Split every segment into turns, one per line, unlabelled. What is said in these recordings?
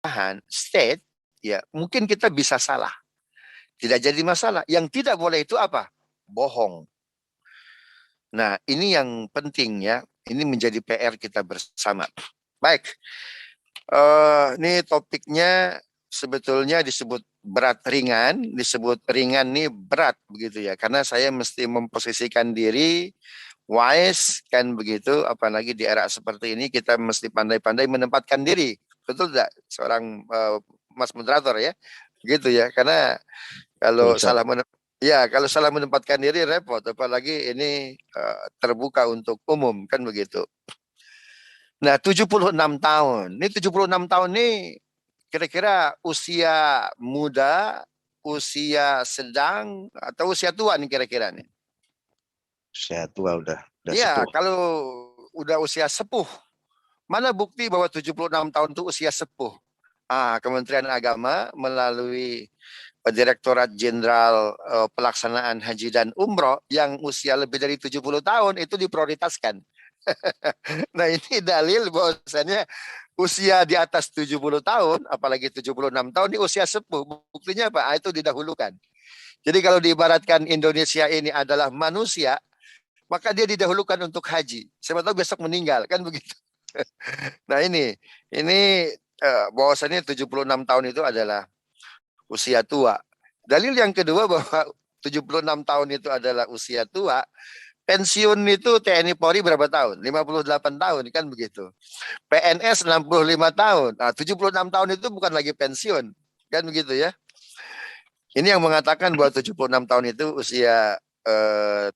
pemerintahan, state, ya mungkin kita bisa salah. Tidak jadi masalah. Yang tidak boleh itu apa? Bohong. Nah, ini yang penting ya. Ini menjadi PR kita bersama. Baik. Ini topiknya sebetulnya disebut berat ringan, disebut ringan nih berat begitu ya. Karena saya mesti memposisikan diri wise kan begitu, apalagi di era seperti ini kita mesti pandai-pandai menempatkan diri. Betul tidak seorang Mas moderator ya? Gitu ya. Karena kalau
Ustaz.
kalau salah menempatkan diri repot, apalagi ini terbuka untuk umum kan begitu. Nah, 76 tahun. Ini 76 tahun nih kira-kira usia muda, usia sedang atau usia tua nih kira-kira nih.
Usia tua udah
Iya,
sepuh.
kalau udah usia sepuh, mana bukti bahwa 76 tahun itu usia sepuh? Kementerian Agama melalui Direktorat Jenderal Pelaksanaan Haji dan Umroh yang usia lebih dari 70 tahun itu diprioritaskan. Nah, ini dalil bahwasannya usia di atas 70 tahun, apalagi 76 tahun, di usia sepuh. Buktinya apa? Itu didahulukan. Jadi kalau diibaratkan Indonesia ini adalah manusia, maka dia didahulukan untuk haji. Siapa tahu besok meninggal, kan begitu. Nah ini bahwasannya 76 tahun itu adalah usia tua. Dalil yang kedua bahwa 76 tahun itu adalah usia tua, pensiun itu TNI Polri berapa tahun? 58 tahun kan begitu. PNS 65 tahun. Nah, 76 tahun itu bukan lagi pensiun. Kan begitu ya. Ini yang mengatakan bahwa 76 tahun itu usia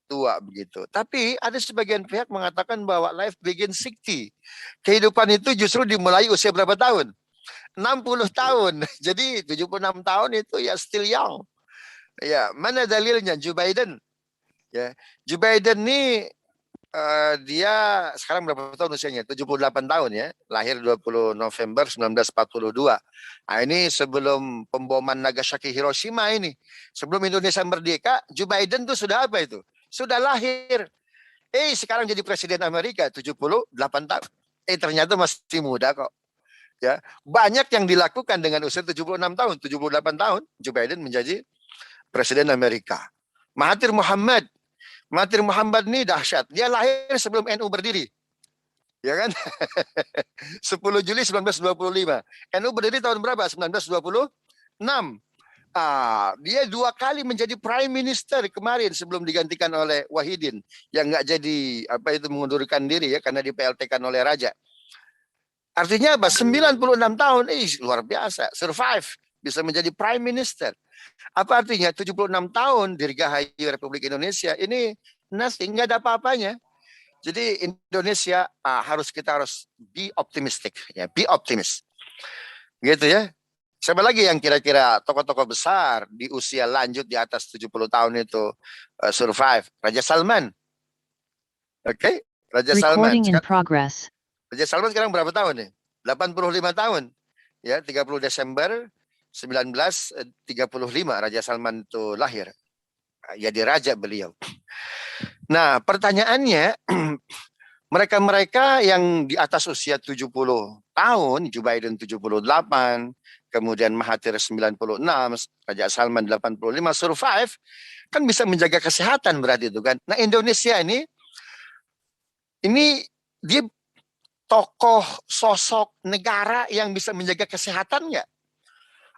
tua begitu. Tapi ada sebagian pihak mengatakan bahwa life begins 60. Kehidupan itu justru dimulai usia berapa tahun? 60 tahun. Jadi 76 tahun itu ya still young. Ya, mana dalilnya? Joe Biden. Ya, Joe Biden nih dia sekarang berapa tahun usianya? 78 tahun ya. Lahir 20 November 1942. Nah, ini sebelum pemboman Nagasaki Hiroshima ini. Sebelum Indonesia merdeka, Joe Biden tuh sudah apa itu? Sudah lahir. Sekarang jadi presiden Amerika 78 tahun. Ternyata masih muda kok. Ya, banyak yang dilakukan dengan usia 76 tahun, 78 tahun, Joe Biden menjadi presiden Amerika. Mahathir Muhammad ini dahsyat. Dia lahir sebelum NU berdiri. Ya kan? 10 Juli 1925. NU berdiri tahun berapa? 1926. Dia 2 kali menjadi prime minister kemarin sebelum digantikan oleh Wahidin yang nggak jadi mengundurkan diri ya karena di PLT-kan oleh raja. Artinya apa? 96 tahun, luar biasa, survive, bisa menjadi prime minister. Apa artinya 76 tahun dirgahayu Republik Indonesia ini nothing, nggak ada apa-apanya. Jadi Indonesia kita harus be optimistic ya, be optimist. Gitu ya. Siapa lagi yang kira-kira tokoh-tokoh besar di usia lanjut di atas 70 tahun itu survive? Raja Salman. Oke, Raja Salman. Raja Salman sekarang berapa tahun nih? 85 tahun. Ya, 30 Desember 1935 Raja Salman itu lahir. Jadi raja beliau. Nah, pertanyaannya mereka-mereka yang di atas usia 70 tahun, Joe Biden 78, kemudian Mahathir 96, Raja Salman 85 survive, kan bisa menjaga kesehatan berarti itu kan. Nah, Indonesia ini dia tokoh sosok negara yang bisa menjaga kesehatan nggak?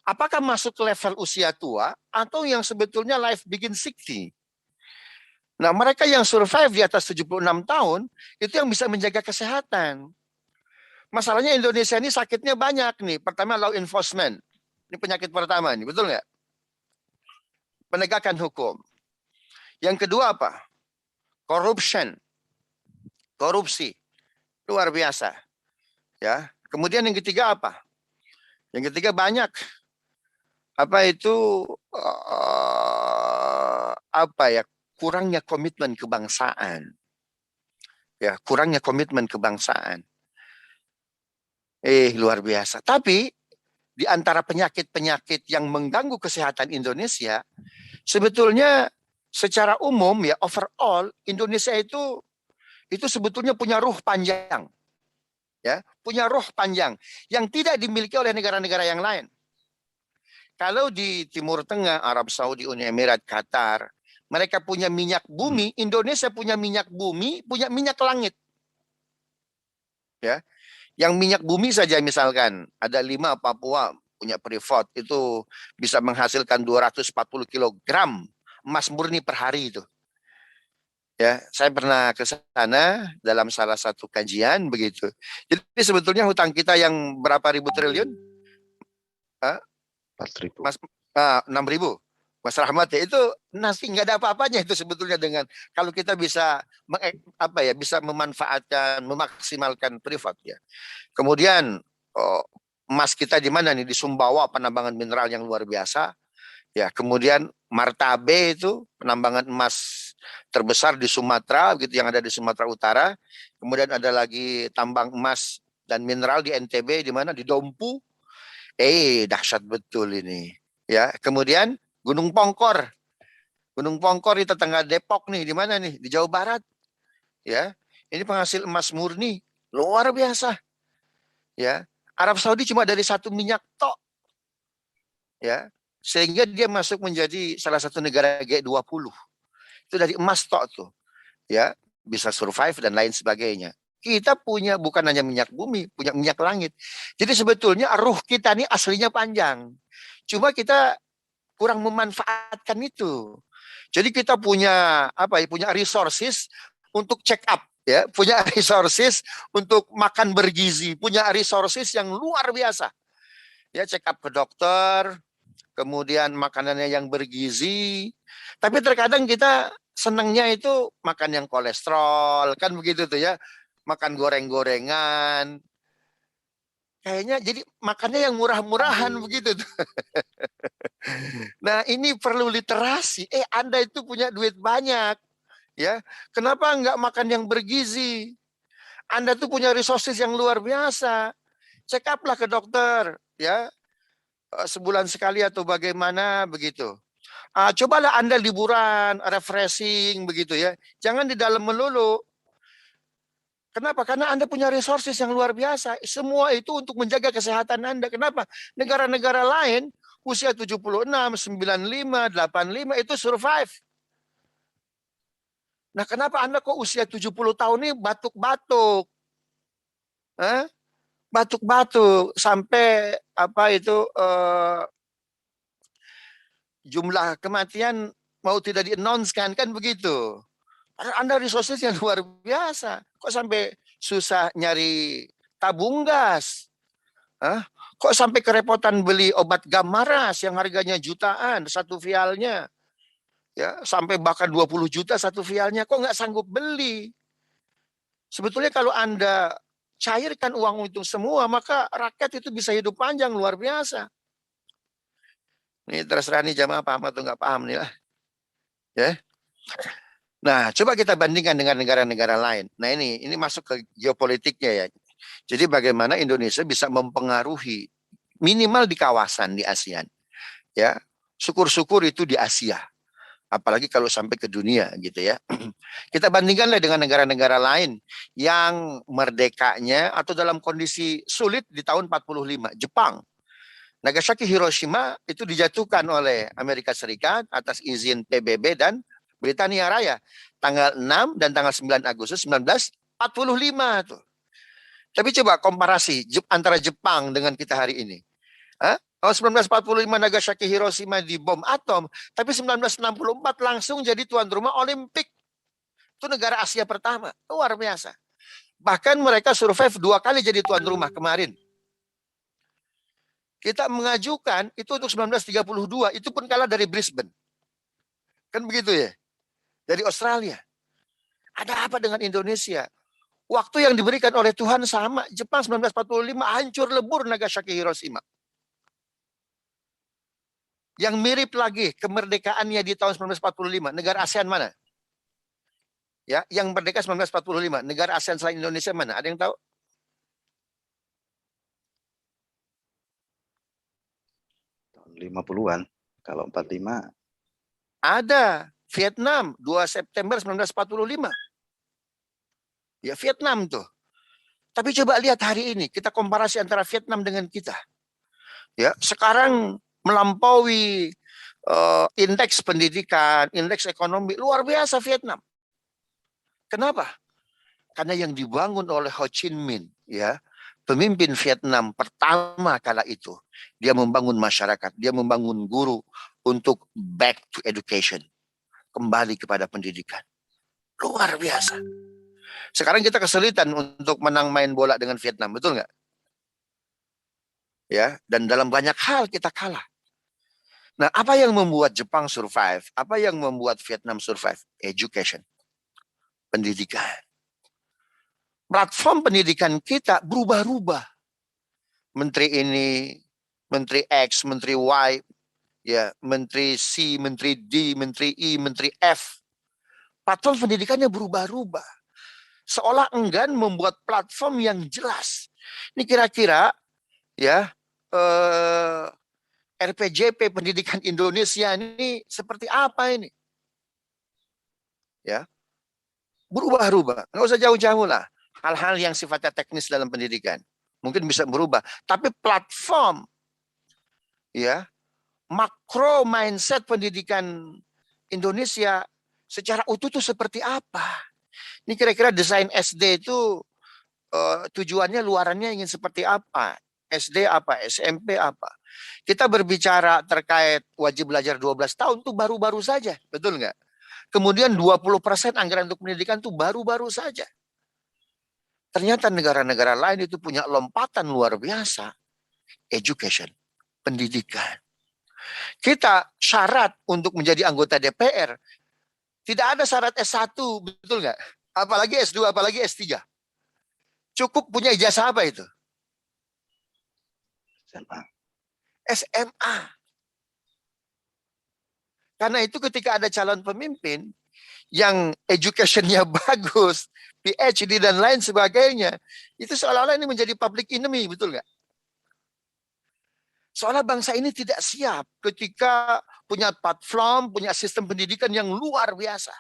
Apakah masuk ke level usia tua atau yang sebetulnya life begin 60? Nah, mereka yang survive di atas 76 tahun itu yang bisa menjaga kesehatan. Masalahnya Indonesia ini sakitnya banyak nih. Pertama law enforcement. Ini penyakit pertama nih, betul nggak? Penegakan hukum. Yang kedua apa? Corruption. Korupsi. Luar biasa. Ya. Kemudian yang ketiga apa? Yang ketiga banyak kurangnya komitmen kebangsaan. Ya, kurangnya komitmen kebangsaan. Luar biasa. Tapi di antara penyakit-penyakit yang mengganggu kesehatan Indonesia, sebetulnya secara umum ya, overall Indonesia itu sebetulnya punya ruh panjang. ya, punya roh panjang yang tidak dimiliki oleh negara-negara yang lain. Kalau di Timur Tengah, Arab Saudi, Uni Emirat, Qatar, mereka punya minyak bumi, Indonesia punya minyak bumi, punya minyak langit. Ya, yang minyak bumi saja misalkan ada 5 Papua punya Freeport itu bisa menghasilkan 240 kilogram emas murni per hari itu. Ya, saya pernah ke sana dalam salah satu kajian begitu. Jadi sebetulnya hutang kita yang berapa ribu triliun? Ah,
4.000.
Mas 6.000. Mas Rahmat ya itu nasi nggak ada apa-apanya itu sebetulnya dengan kalau kita bisa bisa memanfaatkan memaksimalkan privat ya. Kemudian oh, emas kita di mana nih di Sumbawa penambangan mineral yang luar biasa ya. Kemudian Martabe itu penambangan emas terbesar di Sumatera gitu yang ada di Sumatera Utara. Kemudian ada lagi tambang emas dan mineral di NTB di mana di Dompu. Dahsyat betul ini. Ya, kemudian Gunung Pongkor. Gunung Pongkor di tetangga Depok nih, di mana nih? Di Jawa Barat. Ya. Ini penghasil emas murni, luar biasa. Ya. Arab Saudi cuma dari satu minyak tok. Ya. Sehingga dia masuk menjadi salah satu negara G20. Itu dari emas tok tuh. Ya, bisa survive dan lain sebagainya. Kita punya bukan hanya minyak bumi, punya minyak langit. Jadi sebetulnya ruh kita ini aslinya panjang. Cuma kita kurang memanfaatkan itu. Jadi kita punya punya resources untuk check up ya, punya resources untuk makan bergizi, punya resources yang luar biasa. Ya, check up ke dokter, kemudian makanannya yang bergizi. Tapi terkadang kita senangnya itu makan yang kolesterol, kan begitu tuh ya. Makan goreng-gorengan. Kayaknya jadi makannya yang murah-murahan begitu tuh. Nah, ini perlu literasi. Anda itu punya duit banyak, ya. Kenapa nggak makan yang bergizi? Anda tuh punya resources yang luar biasa. Check up lah ke dokter, ya. Sebulan sekali atau bagaimana begitu. Cobalah Anda liburan, refreshing begitu ya. Jangan di dalam melulu. Kenapa? Karena Anda punya resources yang luar biasa. Semua itu untuk menjaga kesehatan Anda. Kenapa? Negara-negara lain usia 76, 95, 85 itu survive. Nah, kenapa Anda kok usia 70 tahun ini batuk-batuk? Batuk-batuk sampai jumlah kematian mau tidak di-announce kan begitu. Anda resources yang luar biasa. Kok sampai susah nyari tabung gas? Kok sampai kerepotan beli obat Gamaras yang harganya jutaan satu vialnya? Ya, sampai bahkan 20 juta satu vialnya. Kok nggak sanggup beli? Sebetulnya kalau Anda cairkan uang itu semua, maka rakyat itu bisa hidup panjang luar biasa. Ini terserah nih jamaah paham atau nggak paham nih lah. Ya. Nah, coba kita bandingkan dengan negara-negara lain. Nah, ini masuk ke geopolitiknya ya. Jadi bagaimana Indonesia bisa mempengaruhi minimal di kawasan di ASEAN. Ya. Syukur-syukur itu di Asia. Apalagi kalau sampai ke dunia gitu ya. Kita bandingkanlah dengan negara-negara lain yang merdekanya atau dalam kondisi sulit di tahun 45. Jepang. Nagasaki Hiroshima itu dijatuhkan oleh Amerika Serikat atas izin PBB dan Britania Raya tanggal 6 dan tanggal 9 Agustus 1945 tuh. Tapi coba komparasi antara Jepang dengan kita hari ini. Tahun 1945 Nagasaki Hiroshima dibom atom, tapi 1964 langsung jadi tuan rumah Olimpik. Itu negara Asia pertama, luar biasa. Bahkan mereka survive 2 kali jadi tuan rumah kemarin. Kita mengajukan itu untuk 1932, itu pun kalah dari Brisbane. Kan begitu ya? Dari Australia. Ada apa dengan Indonesia? Waktu yang diberikan oleh Tuhan sama. Jepang 1945 hancur lebur Nagasaki Hiroshima. Yang mirip lagi kemerdekaannya di tahun 1945. Negara ASEAN mana? Ya, yang merdeka 1945. Negara ASEAN selain Indonesia mana? Ada yang tahu?
Tahun 50-an. Kalau 45.
Ada. Vietnam 2 September 1945. Ya, Vietnam tuh. Tapi coba lihat hari ini, kita komparasi antara Vietnam dengan kita. Ya, sekarang melampaui indeks pendidikan, indeks ekonomi luar biasa Vietnam. Kenapa? Karena yang dibangun oleh Ho Chi Minh, ya, pemimpin Vietnam pertama kala itu, dia membangun masyarakat, dia membangun guru untuk back to education, kembali kepada pendidikan. Luar biasa. Sekarang kita kesulitan untuk menang main bola dengan Vietnam, betul nggak? Ya, dan dalam banyak hal kita kalah. Nah, apa yang membuat Jepang survive? Apa yang membuat Vietnam survive? Education, pendidikan. Platform pendidikan kita berubah-ubah. Menteri ini, Menteri X, Menteri Y, ya, Menteri C, Menteri D, Menteri I, Menteri F. Platform pendidikannya berubah-ubah. Seolah enggan membuat platform yang jelas. Ini kira-kira ya RPJP Pendidikan Indonesia ini seperti apa ini? Ya, berubah-ubah. Nggak usah jauh-jauh lah. Hal-hal yang sifatnya teknis dalam pendidikan mungkin bisa berubah. Tapi platform, ya, makro mindset pendidikan Indonesia secara utuh itu seperti apa? Ini kira-kira desain SD itu tujuannya luarannya ingin seperti apa? SD apa? SMP apa? Kita berbicara terkait wajib belajar 12 tahun itu baru-baru saja, betul nggak? Kemudian 20% anggaran untuk pendidikan itu baru-baru saja. Ternyata negara-negara lain itu punya lompatan luar biasa. Education, pendidikan. Kita syarat untuk menjadi anggota DPR, tidak ada syarat S1, betul nggak? Apalagi S2, apalagi S3. Cukup punya ijazah apa itu?
SMA.
SMA. Karena itu ketika ada calon pemimpin yang education-nya bagus, PhD dan lain sebagainya, itu seolah-olah ini menjadi public enemy, betul nggak? Seolah bangsa ini tidak siap ketika punya platform, punya sistem pendidikan yang luar biasa.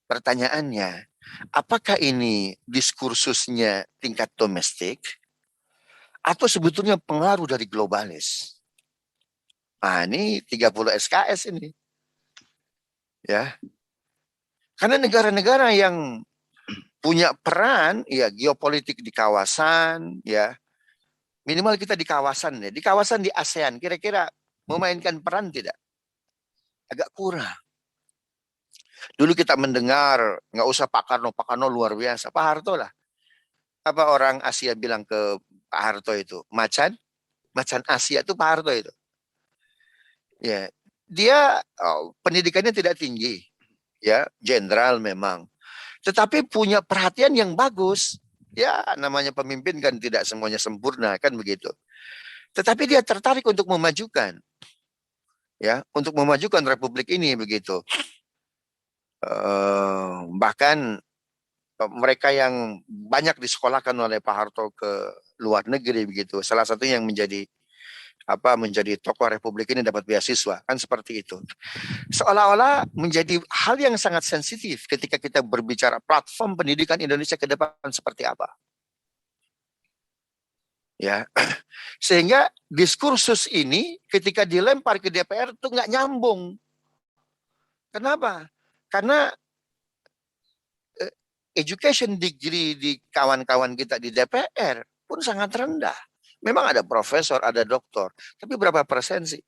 Pertanyaannya, apakah ini diskursusnya tingkat domestik atau sebetulnya pengaruh dari globalis? Nah, ini 30 SKS ini. Ya. Karena negara-negara yang punya peran, ya, geopolitik di kawasan, ya, minimal kita di kawasan, ya, di kawasan di ASEAN, kira-kira memainkan peran tidak? Agak kurang. Dulu kita mendengar, nggak usah Pak Karno luar biasa, Pak Harto lah. Apa orang Asia bilang ke Pak Harto itu? Macan Asia itu Pak Harto itu. Ya, dia pendidikannya tidak tinggi, ya, jenderal memang. Tetapi punya perhatian yang bagus. Ya, namanya pemimpin kan tidak semuanya sempurna, kan begitu. Tetapi dia tertarik untuk memajukan, ya, untuk memajukan Republik ini begitu. Bahkan mereka yang banyak disekolahkan oleh Pak Harto ke luar negeri begitu. Salah satu yang menjadi tokoh Republik ini dapat beasiswa, kan seperti itu. Seolah-olah menjadi hal yang sangat sensitif ketika kita berbicara platform pendidikan Indonesia ke depan seperti apa. Ya, sehingga diskursus ini ketika dilempar ke DPR itu nggak nyambung. Kenapa? Karena education degree di kawan-kawan kita di DPR pun sangat rendah. Memang ada profesor, ada doktor, tapi berapa persen sih?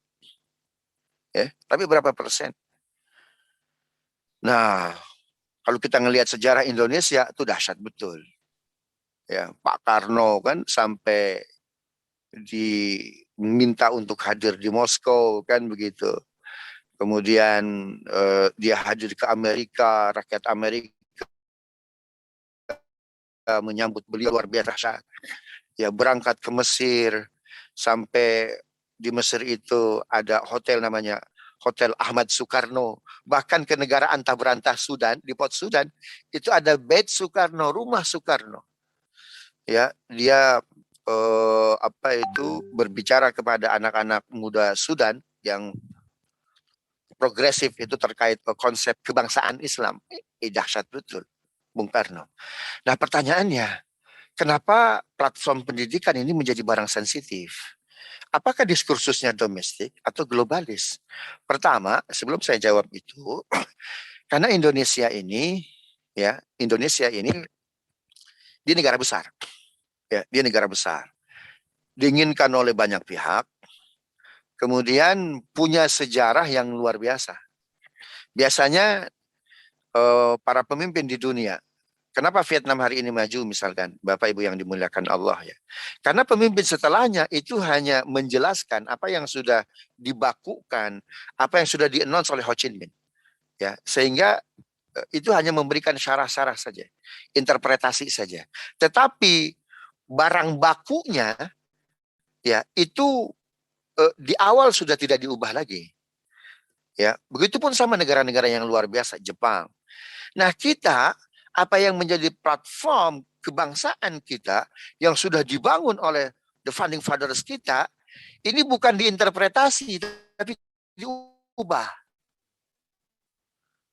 Ya, tapi berapa persen? Nah, kalau kita ngelihat sejarah Indonesia itu dahsyat betul. Ya, Pak Karno kan sampai diminta untuk hadir di Moskow kan begitu. Kemudian dia hadir ke Amerika, rakyat Amerika menyambut beliau luar biasa. Ya, berangkat ke Mesir, sampai di Mesir itu ada hotel namanya Hotel Ahmad Soekarno. Bahkan ke negara antah berantah Sudan, di Port Sudan, itu ada Bait Soekarno, rumah Soekarno. Ya, dia berbicara kepada anak-anak muda Sudan yang progresif itu terkait konsep kebangsaan Islam. Dahsyat betul. Bung Karno. Nah, pertanyaannya, kenapa platform pendidikan ini menjadi barang sensitif? Apakah diskursusnya domestik atau globalis? Pertama, sebelum saya jawab itu, karena Indonesia ini di negara besar, ya, di negara besar, diinginkan oleh banyak pihak, kemudian punya sejarah yang luar biasa. Biasanya para pemimpin di dunia, kenapa Vietnam hari ini maju misalkan, Bapak Ibu yang dimuliakan Allah ya. Karena pemimpin setelahnya itu hanya menjelaskan apa yang sudah dibakukan, apa yang sudah di-announce oleh Ho Chi Minh. Ya, sehingga itu hanya memberikan syarah-syarah saja, interpretasi saja. Tetapi barang bakunya ya itu di awal sudah tidak diubah lagi. Ya, begitupun sama negara-negara yang luar biasa, Jepang. Nah, kita apa yang menjadi platform kebangsaan kita yang sudah dibangun oleh the founding fathers kita, ini bukan diinterpretasi tapi diubah.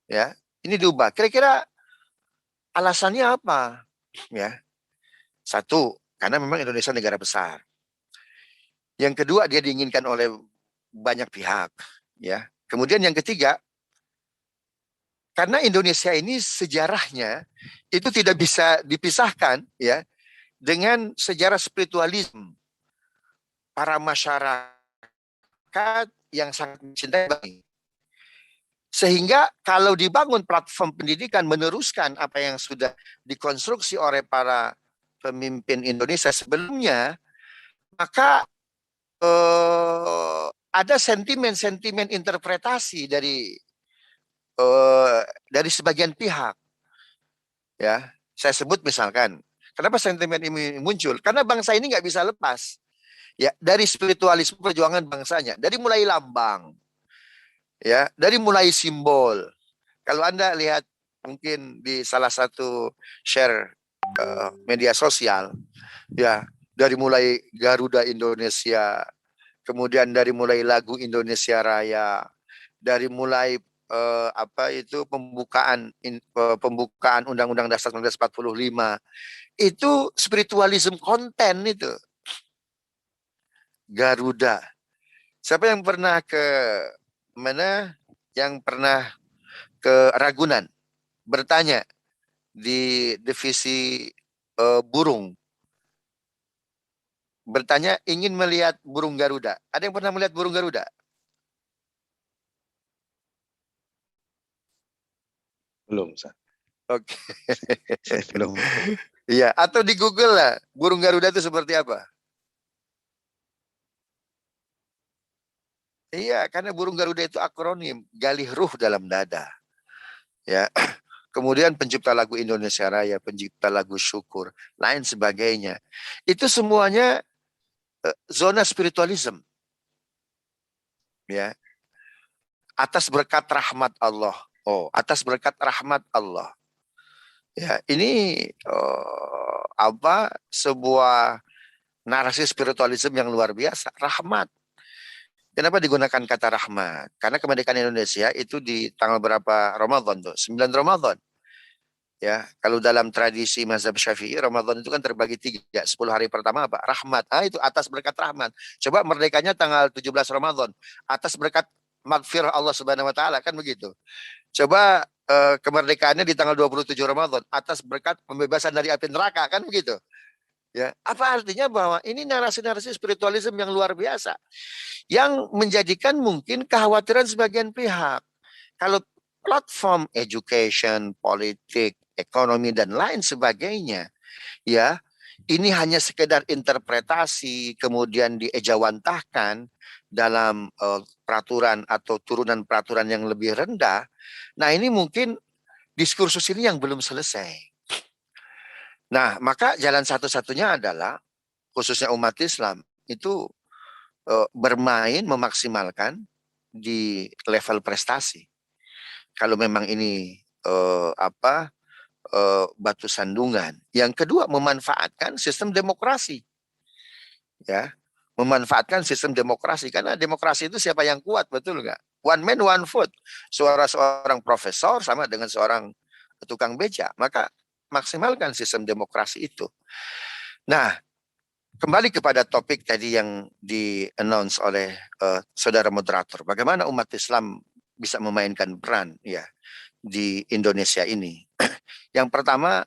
Ya, ini diubah. Kira-kira alasannya apa? Ya. Satu, karena memang Indonesia negara besar. Yang kedua, dia diinginkan oleh banyak pihak, ya. Kemudian yang ketiga, karena Indonesia ini sejarahnya itu tidak bisa dipisahkan ya dengan sejarah spiritualisme para masyarakat yang sangat mencintai bangsa. Sehingga kalau dibangun platform pendidikan meneruskan apa yang sudah dikonstruksi oleh para pemimpin Indonesia sebelumnya, maka ada sentimen-sentimen interpretasi dari sebagian pihak. Ya, saya sebut misalkan, kenapa sentimen ini muncul? Karena bangsa ini nggak bisa lepas ya dari spiritualisme perjuangan bangsanya, dari mulai lambang, ya, dari mulai simbol. Kalau Anda lihat mungkin di salah satu share media sosial, ya, dari mulai Garuda Indonesia, kemudian dari mulai lagu Indonesia Raya, dari mulai pembukaan Undang-Undang Dasar 1945, itu spiritualisme konten itu. Garuda. Siapa yang pernah ke mana? Yang pernah ke Ragunan bertanya di divisi burung, bertanya ingin melihat burung Garuda. Ada yang pernah melihat burung Garuda?
Belum, Ustaz.
Oke.
Saya belum.
Iya, atau di Google lah, burung Garuda itu seperti apa? Iya, karena burung Garuda itu akronim, galih ruh dalam dada. Ya. Kemudian pencipta lagu Indonesia Raya, pencipta lagu Syukur, lain sebagainya. Itu semuanya zona spiritualism. Ya. Atas berkat rahmat Allah. Oh, atas berkat rahmat Allah. Ya, ini sebuah narasi spiritualisme yang luar biasa, rahmat. Kenapa digunakan kata rahmat? Karena kemerdekaan Indonesia itu di tanggal berapa Ramadan tuh? 9 Ramadan. Ya, kalau dalam tradisi mazhab Syafi'i, Ramadan itu kan terbagi 3. 10 hari pertama apa? Rahmat. Ah, itu atas berkat rahmat. Coba merdekanya tanggal 17 Ramadan. Atas berkat magfirah Allah Subhanahu wa taala, kan begitu. Coba kemerdekaannya di tanggal 27 Ramadan atas berkat pembebasan dari api neraka, kan begitu. Ya, apa artinya bahwa ini narasi-narasi spiritualisme yang luar biasa yang menjadikan mungkin kekhawatiran sebagian pihak. Kalau platform education, politik, ekonomi dan lain sebagainya, ya, ini hanya sekedar interpretasi kemudian diejawantahkan dalam peraturan atau turunan peraturan yang lebih rendah. Nah, ini mungkin diskursus ini yang belum selesai. Nah, maka jalan satu-satunya adalah khususnya umat Islam itu bermain memaksimalkan di level prestasi. Kalau memang ini batu sandungan. Yang kedua, memanfaatkan sistem demokrasi. Ya, memanfaatkan sistem demokrasi karena demokrasi itu siapa yang kuat, betul nggak? One man one vote. Suara seorang profesor sama dengan seorang tukang beca. Maka maksimalkan sistem demokrasi itu. Nah, kembali kepada topik tadi yang di-announce oleh saudara moderator, bagaimana umat Islam bisa memainkan peran ya di Indonesia ini. Yang pertama,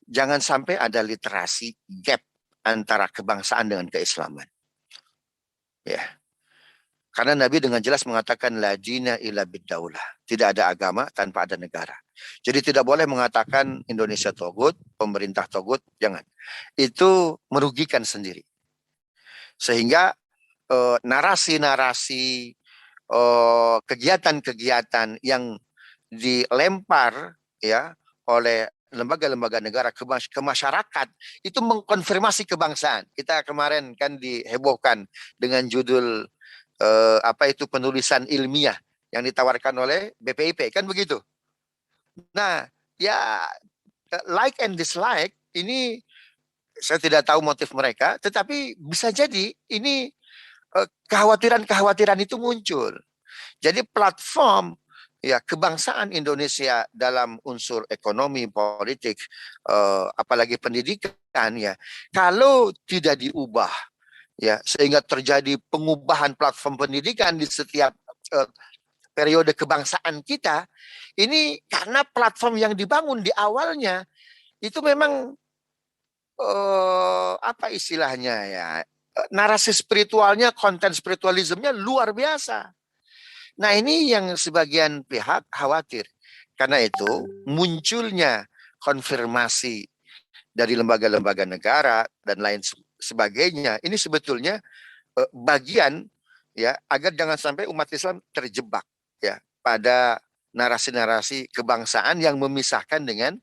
jangan sampai ada literasi gap antara kebangsaan dengan keislaman. Ya. Karena Nabi dengan jelas mengatakan la dina illa biddaulah. Tidak ada agama tanpa ada negara. Jadi tidak boleh mengatakan Indonesia togut, pemerintah togut, jangan. Itu merugikan sendiri. Sehingga narasi-narasi, kegiatan-kegiatan yang dilempar ya oleh lembaga-lembaga negara ke masyarakat itu mengkonfirmasi kebangsaan. Kita kemarin kan dihebohkan dengan judul apa itu penulisan ilmiah yang ditawarkan oleh BPIP kan begitu. Nah, ya like and dislike ini saya tidak tahu motif mereka, tetapi bisa jadi ini kekhawatiran-kekhawatiran itu muncul. Jadi platform ya kebangsaan Indonesia dalam unsur ekonomi, politik, apalagi pendidikan ya, kalau tidak diubah ya sehingga terjadi pengubahan platform pendidikan di setiap periode kebangsaan kita, ini karena platform yang dibangun di awalnya itu memang apa istilahnya ya, narasi spiritualnya, konten spiritualismenya luar biasa. Nah ini yang sebagian pihak khawatir. Karena itu munculnya konfirmasi dari lembaga-lembaga negara dan lain sebagainya. Ini sebetulnya bagian ya agar jangan sampai umat Islam terjebak ya pada narasi-narasi kebangsaan yang memisahkan dengan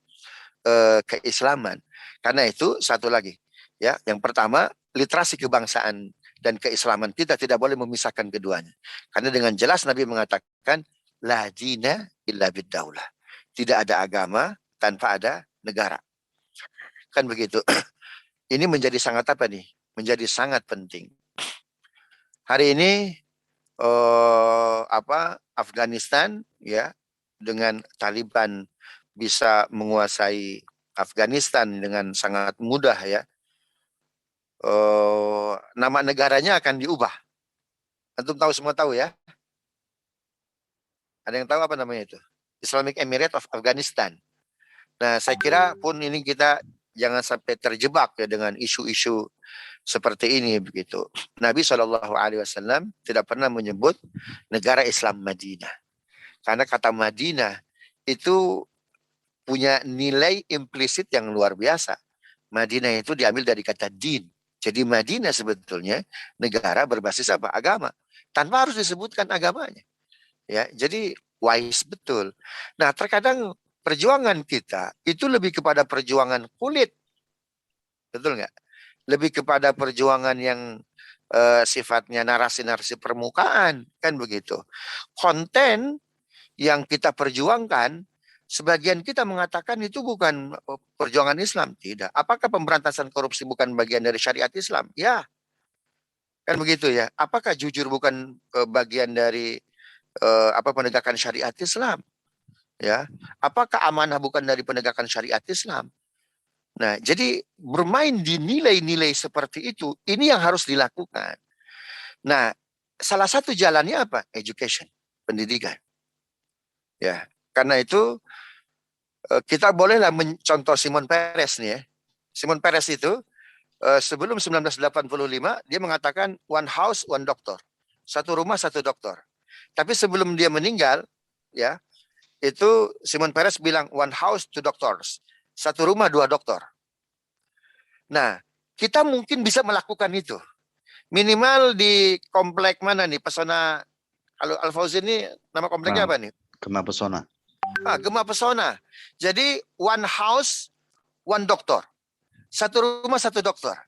keislaman. Karena itu satu lagi ya, yang pertama literasi kebangsaan dan keislaman kita tidak boleh memisahkan keduanya. Karena dengan jelas Nabi mengatakan la dina illa biddaulah. Tidak ada agama tanpa ada negara. Kan begitu. Ini menjadi sangat apa nih? Menjadi sangat penting. Hari ini Afghanistan ya dengan Taliban bisa menguasai Afghanistan dengan sangat mudah ya. Nama negaranya akan diubah. Antum tahu, semua tahu ya? Ada yang tahu apa namanya itu? Islamic Emirate of Afghanistan. Nah, saya kira pun ini kita jangan sampai terjebak ya dengan isu-isu seperti ini begitu. Nabi SAW tidak pernah menyebut negara Islam Madinah. Karena kata Madinah itu punya nilai implisit yang luar biasa. Madinah itu diambil dari kata din. Jadi Madinah sebetulnya negara berbasis apa? Agama. Tanpa harus disebutkan agamanya. Ya, jadi wise betul. Nah, terkadang perjuangan kita itu lebih kepada perjuangan kulit. Betul nggak? Lebih kepada perjuangan yang sifatnya narasi-narasi permukaan. Kan begitu. Konten yang kita perjuangkan, sebagian kita mengatakan itu bukan perjuangan Islam. Tidak. Apakah pemberantasan korupsi bukan bagian dari syariat Islam? Ya. Kan begitu ya. Apakah jujur bukan bagian dari penegakan syariat Islam? Ya. Apakah amanah bukan dari penegakan syariat Islam? Nah, jadi bermain di nilai-nilai seperti itu, ini yang harus dilakukan. Nah, salah satu jalannya apa? Education, pendidikan. Ya, karena itu kita bolehlah mencontoh Simon Peres nih ya. Simon Peres itu sebelum 1985 dia mengatakan one house one doctor. Satu rumah satu dokter. Tapi sebelum dia meninggal ya, itu Simon Peres bilang one house two doctors. Satu rumah dua dokter. Nah, kita mungkin bisa melakukan itu. Minimal di komplek mana nih? Pesona, kalau Al-Fauzi ini nama kompleknya apa nih?
Gema Pesona.
Gema Pesona. Jadi one house, one dokter. Satu rumah, satu dokter.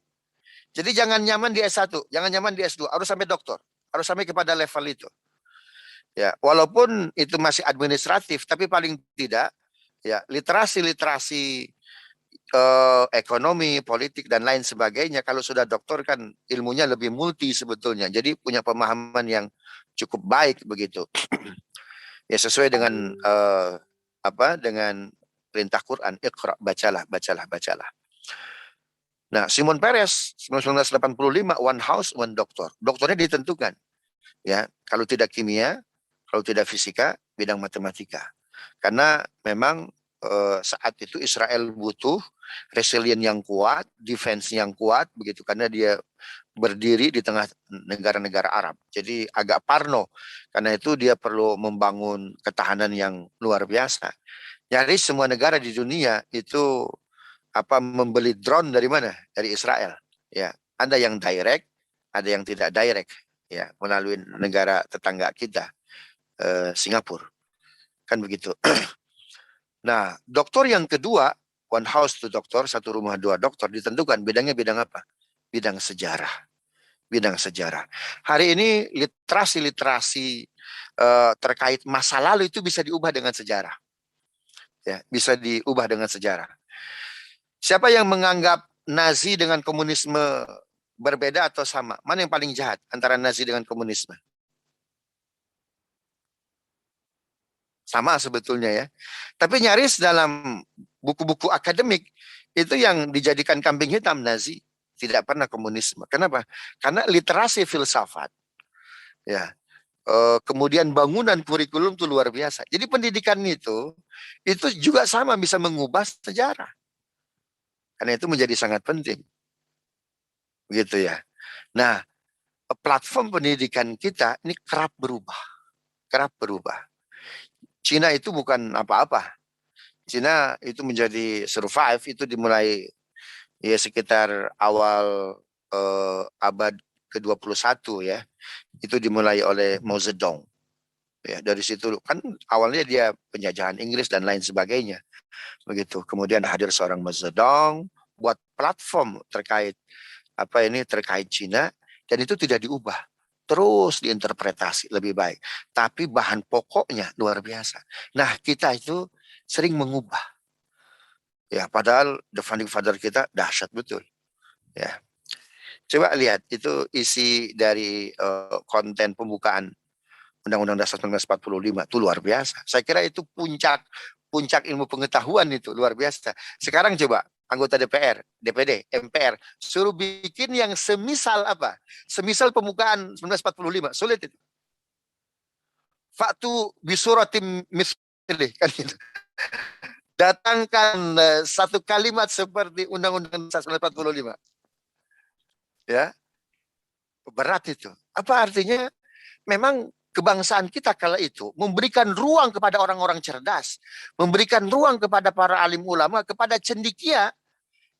Jadi jangan nyaman di S1, jangan nyaman di S2, harus sampai dokter. Harus sampai kepada level itu. Ya, walaupun itu masih administratif, tapi paling tidak ya literasi ekonomi, politik dan lain sebagainya. Kalau sudah dokter kan ilmunya lebih multi sebetulnya. Jadi punya pemahaman yang cukup baik begitu. Ya sesuai dengan dengan perintah Quran, Iqra, bacalah, bacalah, bacalah. Nah, Simon Peres 1985, one house, one doctor. Doktornya ditentukan, ya. Kalau tidak kimia, kalau tidak fisika, bidang matematika. Karena memang saat itu Israel butuh resilient yang kuat, defense yang kuat, begitu. Karena dia berdiri di tengah negara-negara Arab. Jadi agak parno. Karena itu dia perlu membangun ketahanan yang luar biasa. Nyaris semua negara di dunia itu membeli drone dari mana? Dari Israel. Ya, ada yang direct, ada yang tidak direct, ya, melalui negara tetangga kita, Singapura. Kan begitu. Nah, dokter yang kedua, one house to dokter, satu rumah dua dokter, ditentukan bidangnya bidang apa? Bidang sejarah. Bidang sejarah. Hari ini literasi terkait masa lalu itu bisa diubah dengan sejarah. Ya, bisa diubah dengan sejarah. Siapa yang menganggap Nazi dengan komunisme berbeda atau sama? Mana yang paling jahat antara Nazi dengan komunisme? Sama sebetulnya ya. Tapi nyaris dalam buku-buku akademik itu yang dijadikan kambing hitam Nazi, tidak pernah komunisme. Kenapa? Karena literasi filsafat, ya. Kemudian bangunan kurikulum itu luar biasa. Jadi pendidikan itu juga sama bisa mengubah sejarah. Karena itu menjadi sangat penting. Begitu ya. Nah, platform pendidikan kita ini kerap berubah. Kerap berubah. Cina itu bukan apa-apa. Cina itu menjadi survive itu dimulai ya sekitar awal abad ke-21 ya. Itu dimulai oleh Mao Zedong. Ya, dari situ kan awalnya dia penjajahan Inggris dan lain sebagainya. Begitu. Kemudian hadir seorang Mao Zedong buat platform terkait terkait Cina, dan itu tidak diubah. Terus diinterpretasi lebih baik. Tapi bahan pokoknya luar biasa. Nah, kita itu sering mengubah. Ya, padahal the founding father kita dahsyat betul. Ya. Coba lihat itu isi dari konten pembukaan Undang-Undang Dasar 1945 itu luar biasa. Saya kira itu puncak ilmu pengetahuan itu luar biasa. Sekarang coba anggota DPR, DPD, MPR suruh bikin yang semisal apa? Semisal pembukaan 1945, sulit itu. Faktu bisuratim mislih kan gitu. Datangkan satu kalimat seperti Undang-Undang Dasar 1945. Ya. Berat itu. Apa artinya? Memang kebangsaan kita kala itu memberikan ruang kepada orang-orang cerdas, memberikan ruang kepada para alim ulama, kepada cendekia.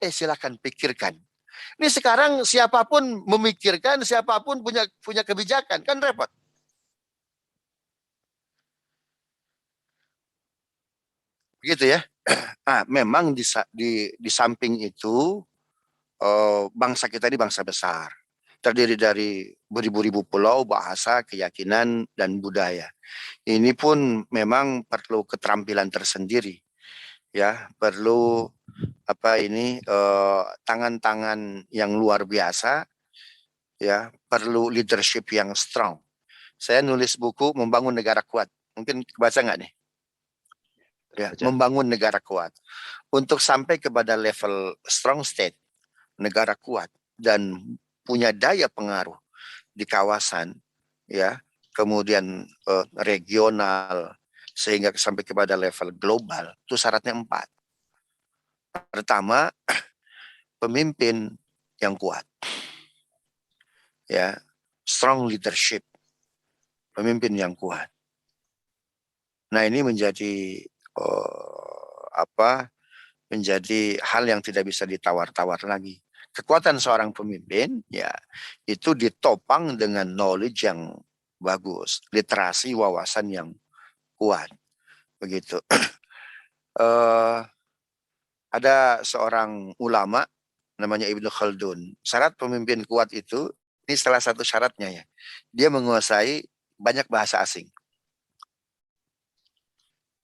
Silakan pikirkan. Ini sekarang siapapun memikirkan, siapapun punya kebijakan, kan repot. Begitu ya. Memang di samping itu bangsa kita ini bangsa besar. Terdiri dari beribu-ribu pulau, bahasa, keyakinan, dan budaya. Ini pun memang perlu keterampilan tersendiri, ya, perlu tangan-tangan yang luar biasa, ya, perlu leadership yang strong. Saya nulis buku Membangun Negara Kuat, mungkin kebaca nggak nih? Ya, membangun negara kuat. Untuk sampai kepada level strong state, negara kuat dan punya daya pengaruh di kawasan, ya, kemudian regional, sehingga sampai kepada level global, itu syaratnya 4. Pertama, pemimpin yang kuat, ya, strong leadership, pemimpin yang kuat. Nah, ini menjadi menjadi hal yang tidak bisa ditawar-tawar lagi. Kekuatan seorang pemimpin, ya, itu ditopang dengan knowledge yang bagus, literasi, wawasan yang kuat, begitu. Ada seorang ulama namanya Ibnu Khaldun. Syarat pemimpin kuat itu, ini salah satu syaratnya ya, dia menguasai banyak bahasa asing.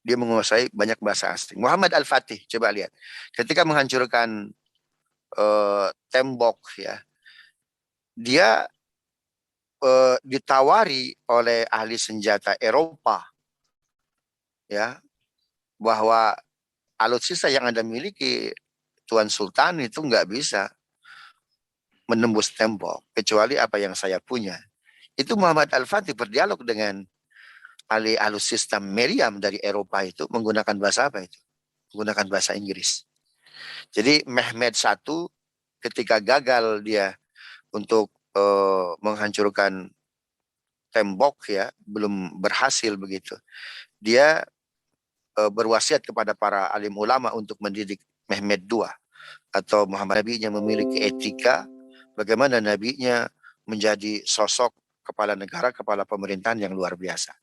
Dia menguasai banyak bahasa asing. Muhammad Al-Fatih, coba lihat, ketika menghancurkan tembok, ya, dia ditawari oleh ahli senjata Eropa, ya, bahwa alutsista yang Anda miliki, Tuan Sultan, itu nggak bisa menembus tembok kecuali apa yang saya punya. Itu Muhammad Al-Fatih berdialog dengan ahli alutsista Meriam dari Eropa itu menggunakan bahasa apa itu? Menggunakan bahasa Inggris. Jadi Mehmed I ketika gagal dia untuk menghancurkan tembok, ya, belum berhasil begitu. Dia berwasiat kepada para alim ulama untuk mendidik Mehmed II atau Muhammad Nabi-nya memiliki etika bagaimana nabinya menjadi sosok kepala negara, kepala pemerintahan yang luar biasa.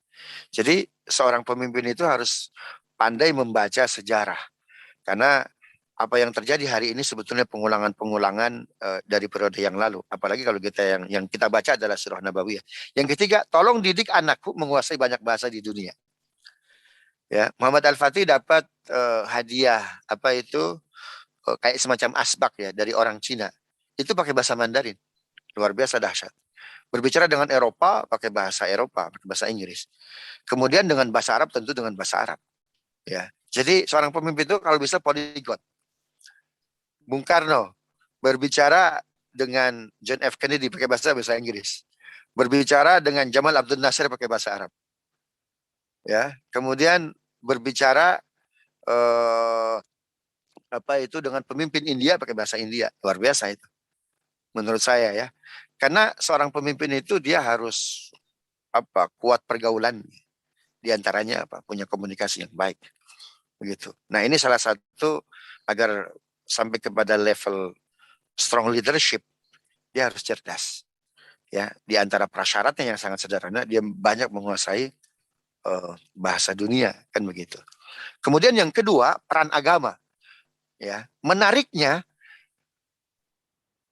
Jadi seorang pemimpin itu harus pandai membaca sejarah. Karena apa yang terjadi hari ini sebetulnya pengulangan-pengulangan dari periode yang lalu. Apalagi kalau kita yang kita baca adalah Surah Nabawiyah. Yang ketiga, tolong didik anakku menguasai banyak bahasa di dunia. Ya, Muhammad Al-Fatih dapat hadiah apa itu kayak semacam asbak ya dari orang Cina. Itu pakai bahasa Mandarin. Luar biasa dahsyat. Berbicara dengan Eropa pakai bahasa Eropa, pakai bahasa Inggris. Kemudian dengan bahasa Arab tentu dengan bahasa Arab. Ya. Jadi seorang pemimpin itu kalau bisa polyglot. Bung Karno berbicara dengan John F. Kennedy pakai bahasa Inggris. Berbicara dengan Jamal Abdul Nasir pakai bahasa Arab. Ya. Kemudian berbicara apa itu dengan pemimpin India pakai bahasa India. Luar biasa itu. Menurut saya ya. Karena seorang pemimpin itu dia harus kuat pergaulan, di antaranya punya komunikasi yang baik begitu. Nah, ini salah satu agar sampai kepada level strong leadership dia harus cerdas ya. Di antara prasyaratnya yang sangat sederhana dia banyak menguasai bahasa dunia kan begitu. Kemudian yang kedua, peran agama ya. Menariknya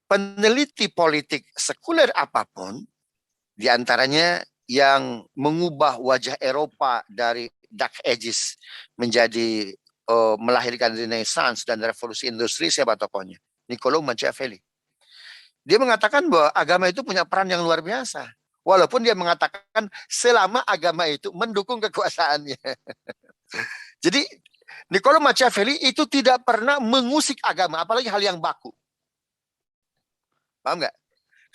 peneliti politik sekuler apapun, di antaranya yang mengubah wajah Eropa dari Dark Ages menjadi melahirkan Renaissance dan revolusi industri, siapa tokohnya? Niccolo Machiavelli. Dia mengatakan bahwa agama itu punya peran yang luar biasa. Walaupun dia mengatakan selama agama itu mendukung kekuasaannya. Jadi Niccolo Machiavelli itu tidak pernah mengusik agama, apalagi hal yang baku. Paham nggak?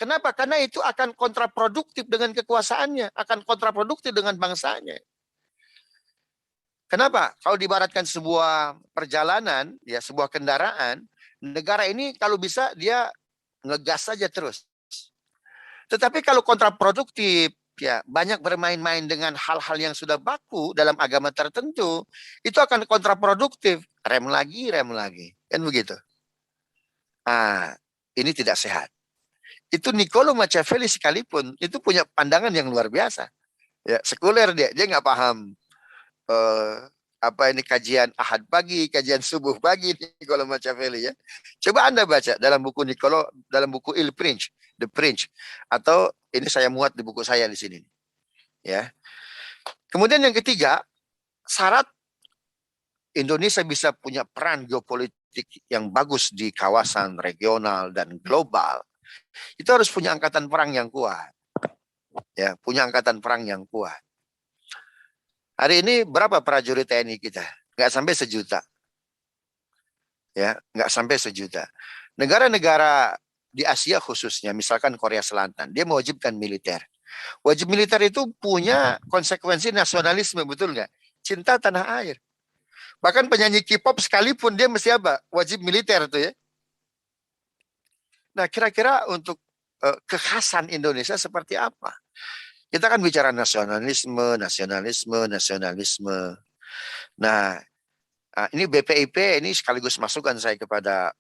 Kenapa? Karena itu akan kontraproduktif dengan kekuasaannya, akan kontraproduktif dengan bangsanya. Kenapa? Kalau dibaratkan sebuah perjalanan, ya sebuah kendaraan, negara ini kalau bisa dia ngegas saja terus. Tetapi kalau kontraproduktif, ya banyak bermain-main dengan hal-hal yang sudah baku dalam agama tertentu, itu akan kontraproduktif. Rem lagi, kan begitu. Ah, ini tidak sehat. Itu Niccolo Machiavelli sekalipun itu punya pandangan yang luar biasa. Ya, sekuler dia nggak paham apa ini kajian Ahad pagi, kajian subuh pagi Niccolo Machiavelli ya. Coba Anda baca dalam buku Niccolo, dalam buku Il Prince, The Prince, atau ini saya muat di buku saya di sini. Ya. Kemudian yang ketiga, syarat Indonesia bisa punya peran geopolitik yang bagus di kawasan regional dan global, itu harus punya angkatan perang yang kuat. Ya, punya angkatan perang yang kuat. Hari ini berapa prajurit TNI kita? Nggak sampai sejuta. Ya, nggak sampai sejuta. Negara-negara di Asia khususnya, misalkan Korea Selatan, dia mewajibkan militer. Wajib militer itu punya konsekuensi nasionalisme, betul nggak? Cinta tanah air. Bahkan penyanyi K-pop sekalipun dia mesti apa? Wajib militer tuh ya. Nah, kira-kira untuk kekhasan Indonesia seperti apa? Kita kan bicara nasionalisme. Nah, ini BPIP ini sekaligus masukan saya kepada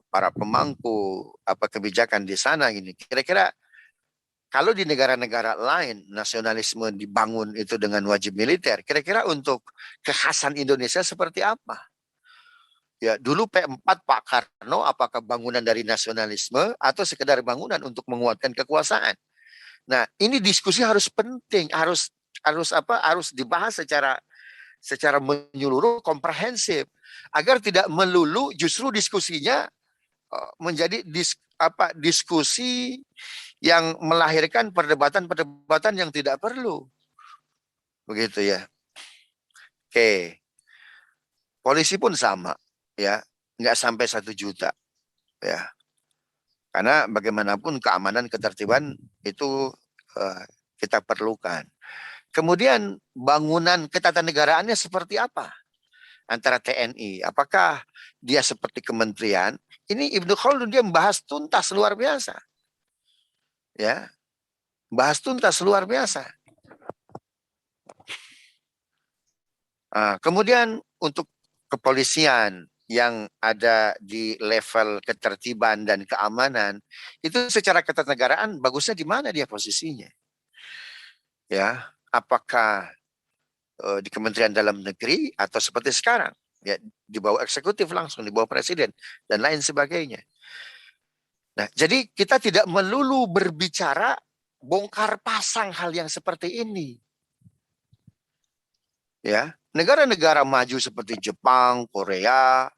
para pemangku kebijakan di sana gini. Kira-kira kalau di negara-negara lain nasionalisme dibangun itu dengan wajib militer, kira-kira untuk kekhasan Indonesia seperti apa? Ya, dulu P4 Pak Karno apakah bangunan dari nasionalisme atau sekedar bangunan untuk menguatkan kekuasaan? Nah, ini diskusi harus penting, harus dibahas secara menyeluruh, komprehensif, agar tidak melulu justru diskusinya menjadi diskusi yang melahirkan perdebatan-perdebatan yang tidak perlu. Begitu ya. Oke. Polisi pun sama, ya, nggak sampai 1 juta, ya. Karena bagaimanapun keamanan ketertiban itu kita perlukan. Kemudian bangunan ketatanegaraan seperti apa antara TNI? Apakah dia seperti kementerian? Ini Ibnu Khaldun dia membahas tuntas luar biasa, ya, bahas tuntas luar biasa. Kemudian untuk kepolisian yang ada di level ketertiban dan keamanan, itu secara ketatanegaraan bagusnya di mana dia posisinya? Ya, apakah di Kementerian Dalam Negeri atau seperti sekarang, ya, di bawah eksekutif langsung, di bawah presiden dan lain sebagainya. Nah, jadi kita tidak melulu berbicara bongkar pasang hal yang seperti ini. Ya, negara-negara maju seperti Jepang, Korea,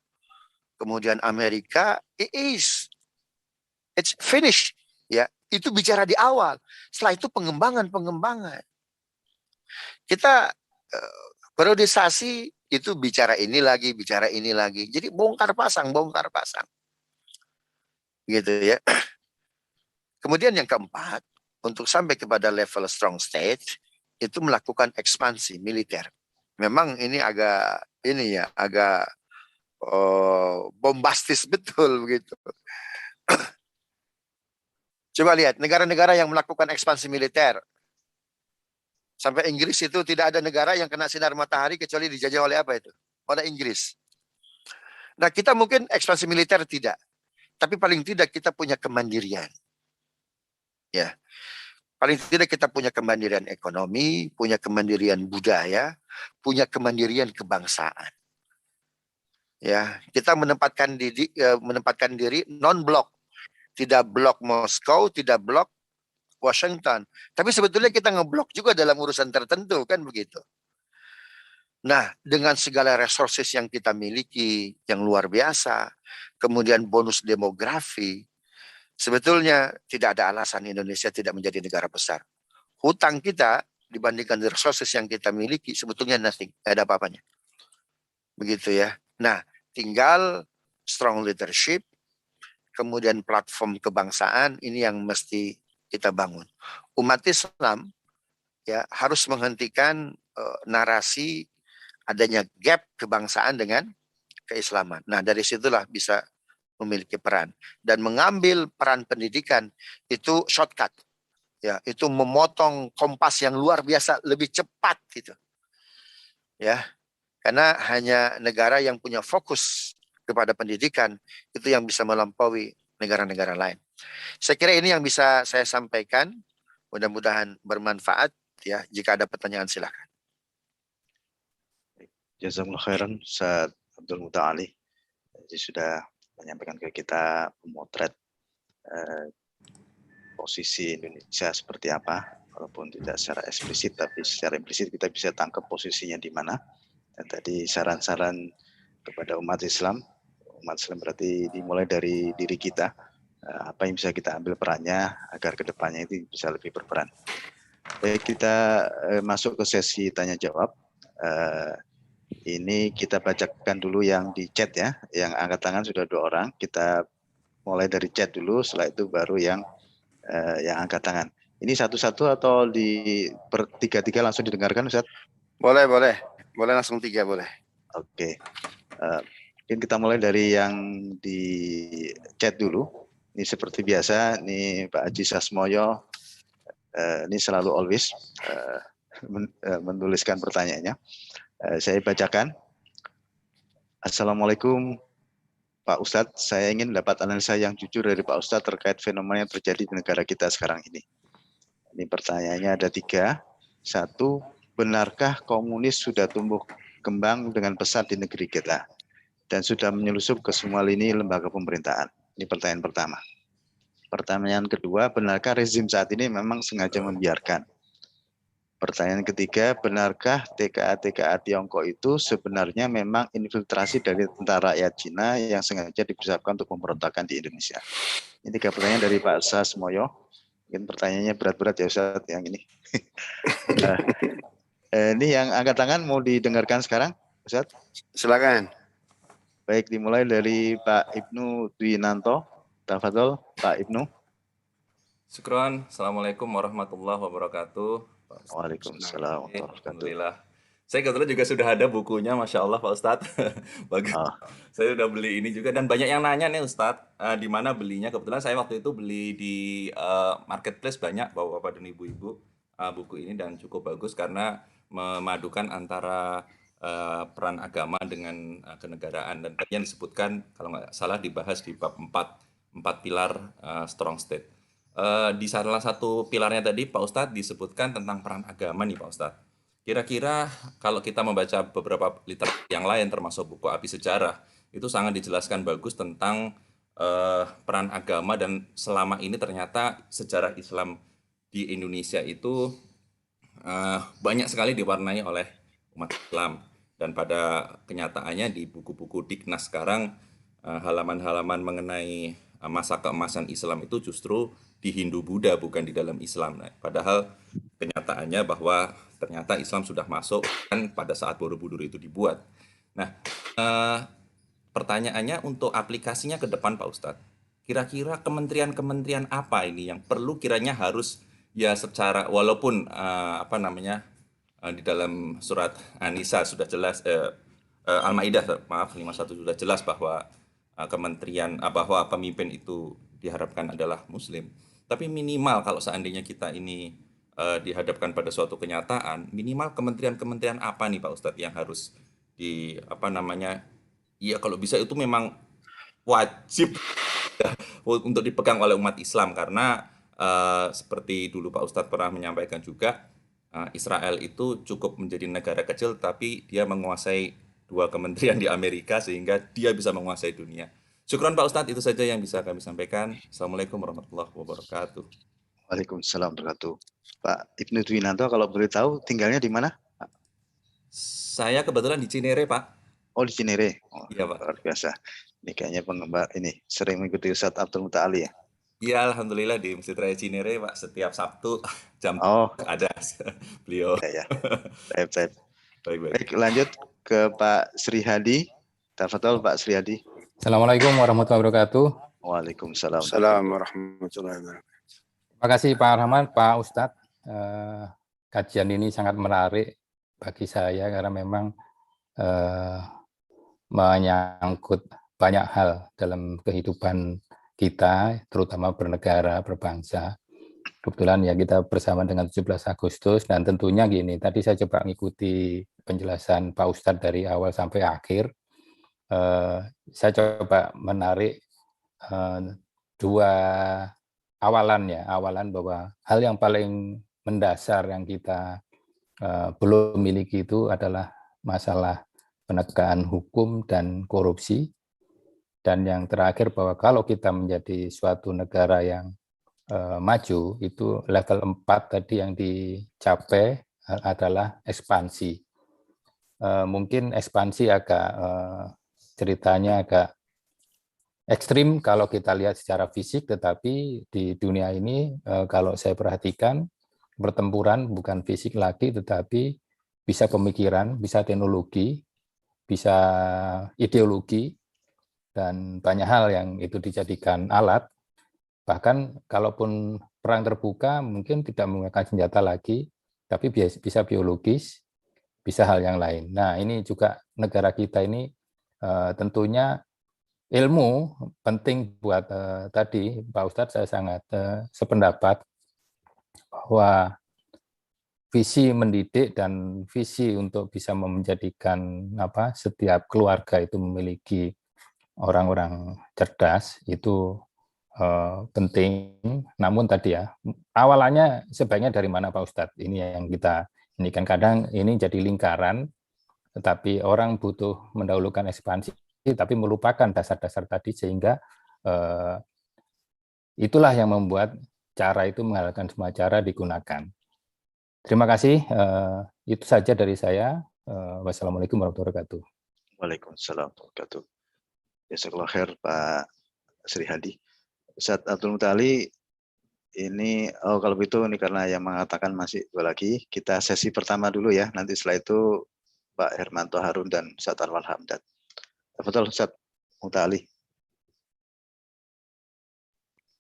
kemudian Amerika, it's finished, ya. Itu bicara di awal. Setelah itu pengembangan. Kita periodisasi itu bicara ini lagi. Jadi bongkar pasang. Gitu ya. Kemudian yang keempat, untuk sampai kepada level strong state, itu melakukan ekspansi militer. Memang ini agak bombastis betul begitu. Coba lihat negara-negara yang melakukan ekspansi militer. Sampai Inggris itu tidak ada negara yang kena sinar matahari kecuali dijajah oleh apa itu? Oleh Inggris. Nah, kita mungkin ekspansi militer tidak. Tapi paling tidak kita punya kemandirian. Ya. Paling tidak kita punya kemandirian ekonomi, punya kemandirian budaya, punya kemandirian kebangsaan. Ya, kita menempatkan diri non-blok. Tidak blok Moskow, tidak blok Washington. Tapi sebetulnya kita ngeblok juga dalam urusan tertentu, kan begitu. Nah, dengan segala resources yang kita miliki, yang luar biasa, kemudian bonus demografi, sebetulnya tidak ada alasan Indonesia tidak menjadi negara besar. Hutang kita dibandingkan resources yang kita miliki, sebetulnya nothing, tidak ada apa-apanya. Begitu ya. Nah, tinggal strong leadership, kemudian platform kebangsaan, ini yang mesti kita bangun. Umat Islam ya harus menghentikan narasi adanya gap kebangsaan dengan keislaman. Nah, dari situlah bisa memiliki peran dan mengambil peran pendidikan itu shortcut. Ya, itu memotong kompas yang luar biasa lebih cepat gitu. Ya. Karena hanya negara yang punya fokus kepada pendidikan itu yang bisa melampaui negara-negara lain. Saya kira ini yang bisa saya sampaikan. Mudah-mudahan bermanfaat ya. Jika ada pertanyaan silakan.
Jazakumullah khairan Ustaz Abdul Muta'ali. Jadi sudah menyampaikan ke kita memotret posisi Indonesia seperti apa, walaupun tidak secara eksplisit, tapi secara implisit kita bisa tangkap posisinya di mana. Dan tadi saran-saran kepada umat Islam berarti dimulai dari diri kita, apa yang bisa kita ambil perannya agar kedepannya itu bisa lebih berperan. Baik, kita masuk ke sesi tanya jawab. Ini kita bacakan dulu yang di chat ya, yang angkat tangan sudah 2 orang. Kita mulai dari chat dulu, setelah itu baru yang angkat tangan. Ini satu-satu atau di per 3-3 langsung didengarkan, Ustaz?
Boleh langsung 3 boleh.
Oke. Mungkin kita mulai dari yang di chat dulu. Ini seperti biasa, ini Pak Haji Sasmoyo, ini selalu always menuliskan pertanyaannya. Saya bacakan. Assalamualaikum Pak Ustadz, saya ingin dapat analisa yang jujur dari Pak Ustadz terkait fenomena yang terjadi di negara kita sekarang ini. Ini pertanyaannya ada 3. 1, benarkah komunis sudah tumbuh kembang dengan pesat di negeri kita dan sudah menyelusup ke semua lini lembaga pemerintahan? Ini pertanyaan pertama. Pertanyaan kedua, benarkah rezim saat ini memang sengaja membiarkan? Pertanyaan ketiga, benarkah TKA Tiongkok itu sebenarnya memang infiltrasi dari tentara rakyat Cina yang sengaja dipersiapkan untuk pemberontakan di Indonesia? Ini 3 pertanyaan dari Pak Sasmoyo. Mungkin pertanyaannya berat-berat ya Ustaz yang ini. Ini yang angkat tangan mau didengarkan sekarang, Ustaz?
Silakan.
Baik, dimulai dari Pak Ibnu Dwinanto. Tafadhol, Pak Ibnu.
Syukron. Assalamualaikum warahmatullahi wabarakatuh. Pak Ustadz.
Waalaikumsalam warahmatullahi wabarakatuh.
Alhamdulillah. Saya kebetulan juga sudah ada bukunya, Masya Allah Pak Ustadz. Bagus.
Oh,
Saya udah beli ini juga dan banyak yang nanya nih Ustadz, di mana belinya. Kebetulan saya waktu itu beli di marketplace banyak bapak-bapak dan ibu-ibu buku ini dan cukup bagus karena memadukan antara peran agama dengan kenegaraan dan tadi yang disebutkan kalau nggak salah dibahas di bab 4 pilar strong state. Di salah satu pilarnya tadi Pak Ustadz disebutkan tentang peran agama nih Pak Ustadz. Kira-kira kalau kita membaca beberapa literatur yang lain termasuk buku Api Sejarah, itu sangat dijelaskan bagus tentang peran agama dan selama ini ternyata sejarah Islam di Indonesia itu banyak sekali diwarnai oleh umat Islam. Dan pada kenyataannya di buku-buku Diknas sekarang halaman-halaman mengenai masa keemasan Islam itu justru di Hindu-Buddha bukan di dalam Islam. Nah, padahal kenyataannya bahwa ternyata Islam sudah masuk kan pada saat Borobudur itu dibuat. Nah, pertanyaannya untuk aplikasinya ke depan Pak Ustadz. Kira-kira kementerian-kementerian apa ini yang perlu kiranya harus ya secara walaupun di dalam surat An-Nisa sudah jelas Al-Maidah maaf 51 sudah jelas bahwa kementerian bahwa pemimpin itu diharapkan adalah muslim. Tapi minimal kalau seandainya kita ini dihadapkan pada suatu kenyataan, minimal kementerian-kementerian apa nih Pak Ustadz yang harus ya kalau bisa itu memang wajib untuk dipegang oleh umat Islam karena seperti dulu Pak Ustadz pernah menyampaikan juga Israel itu cukup menjadi negara kecil tapi dia menguasai 2 kementerian di Amerika sehingga dia bisa menguasai dunia. Syukron Pak Ustadz, itu saja yang bisa kami sampaikan. Assalamualaikum warahmatullahi wabarakatuh.
Waalaikumsalam warahmatullahi wabarakatuh. Pak Ibnu Dwinanto, kalau boleh tahu tinggalnya di mana?
Saya kebetulan di Cinere, Pak.
Oh, di Cinere. Oh,
Iya, Pak.
luar biasa. Ini kayaknya penggemar ini sering mengikuti Ustadz Abdul Muta'ali ya.
Iya, alhamdulillah di Masjid Raya Cinere, Pak. Setiap Sabtu jam ada beliau.
Ya. Baik.
Baik.
Lanjut ke Pak Sri Hadi. Tafadhol Pak Sri Hadi.
Assalamualaikum warahmatullahi wabarakatuh.
Waalaikumsalam.
Assalamualaikum warahmatullahi wabarakatuh.
Terima kasih Pak Rahman, Pak Ustadz. Kajian ini sangat menarik bagi saya karena memang menyangkut banyak hal dalam kehidupan kita, terutama bernegara, berbangsa. Kebetulan ya kita bersama dengan 17 Agustus dan tentunya gini, tadi saya coba mengikuti penjelasan Pak Ustadz dari awal sampai akhir. Saya coba menarik 2 awalan bahwa hal yang paling mendasar yang kita belum miliki itu adalah masalah penegakan hukum dan korupsi. Dan yang terakhir bahwa kalau kita menjadi suatu negara yang maju, itu level 4 tadi yang dicapai adalah ekspansi. Mungkin ekspansi agak ceritanya agak ekstrim kalau kita lihat secara fisik, tetapi di dunia ini kalau saya perhatikan pertempuran bukan fisik lagi, tetapi bisa pemikiran, bisa teknologi, bisa ideologi, dan banyak hal yang itu dijadikan alat. Bahkan kalaupun perang terbuka mungkin tidak menggunakan senjata lagi, tapi bisa biologis, bisa hal yang lain. Nah, ini juga negara kita ini tentunya ilmu penting buat tadi Pak Ustadz, saya sangat sependapat bahwa visi mendidik dan visi untuk bisa menjadikan setiap keluarga itu memiliki orang-orang cerdas itu penting. Namun tadi ya awalannya sebaiknya dari mana Pak Ustadz? Ini yang kita ini kan kadang ini jadi lingkaran, tetapi orang butuh mendahulukan ekspansi tapi melupakan dasar-dasar tadi sehingga itulah yang membuat cara itu mengalahkan semua cara digunakan. Terima kasih, itu saja dari saya. Wassalamualaikum warahmatullahi wabarakatuh.
Waalaikumsalam warahmatullahi wabarakatuh. Jazakallah khair Pak Sri Hadi. Ustadz Abdul Muta'ali ini kalau begitu ini karena yang mengatakan masih 2 lagi, kita sesi pertama dulu ya. Nanti setelah itu Pak Hermanto Harun dan Ustadz Anwar Hamdad. Betul Ustaz Mutali.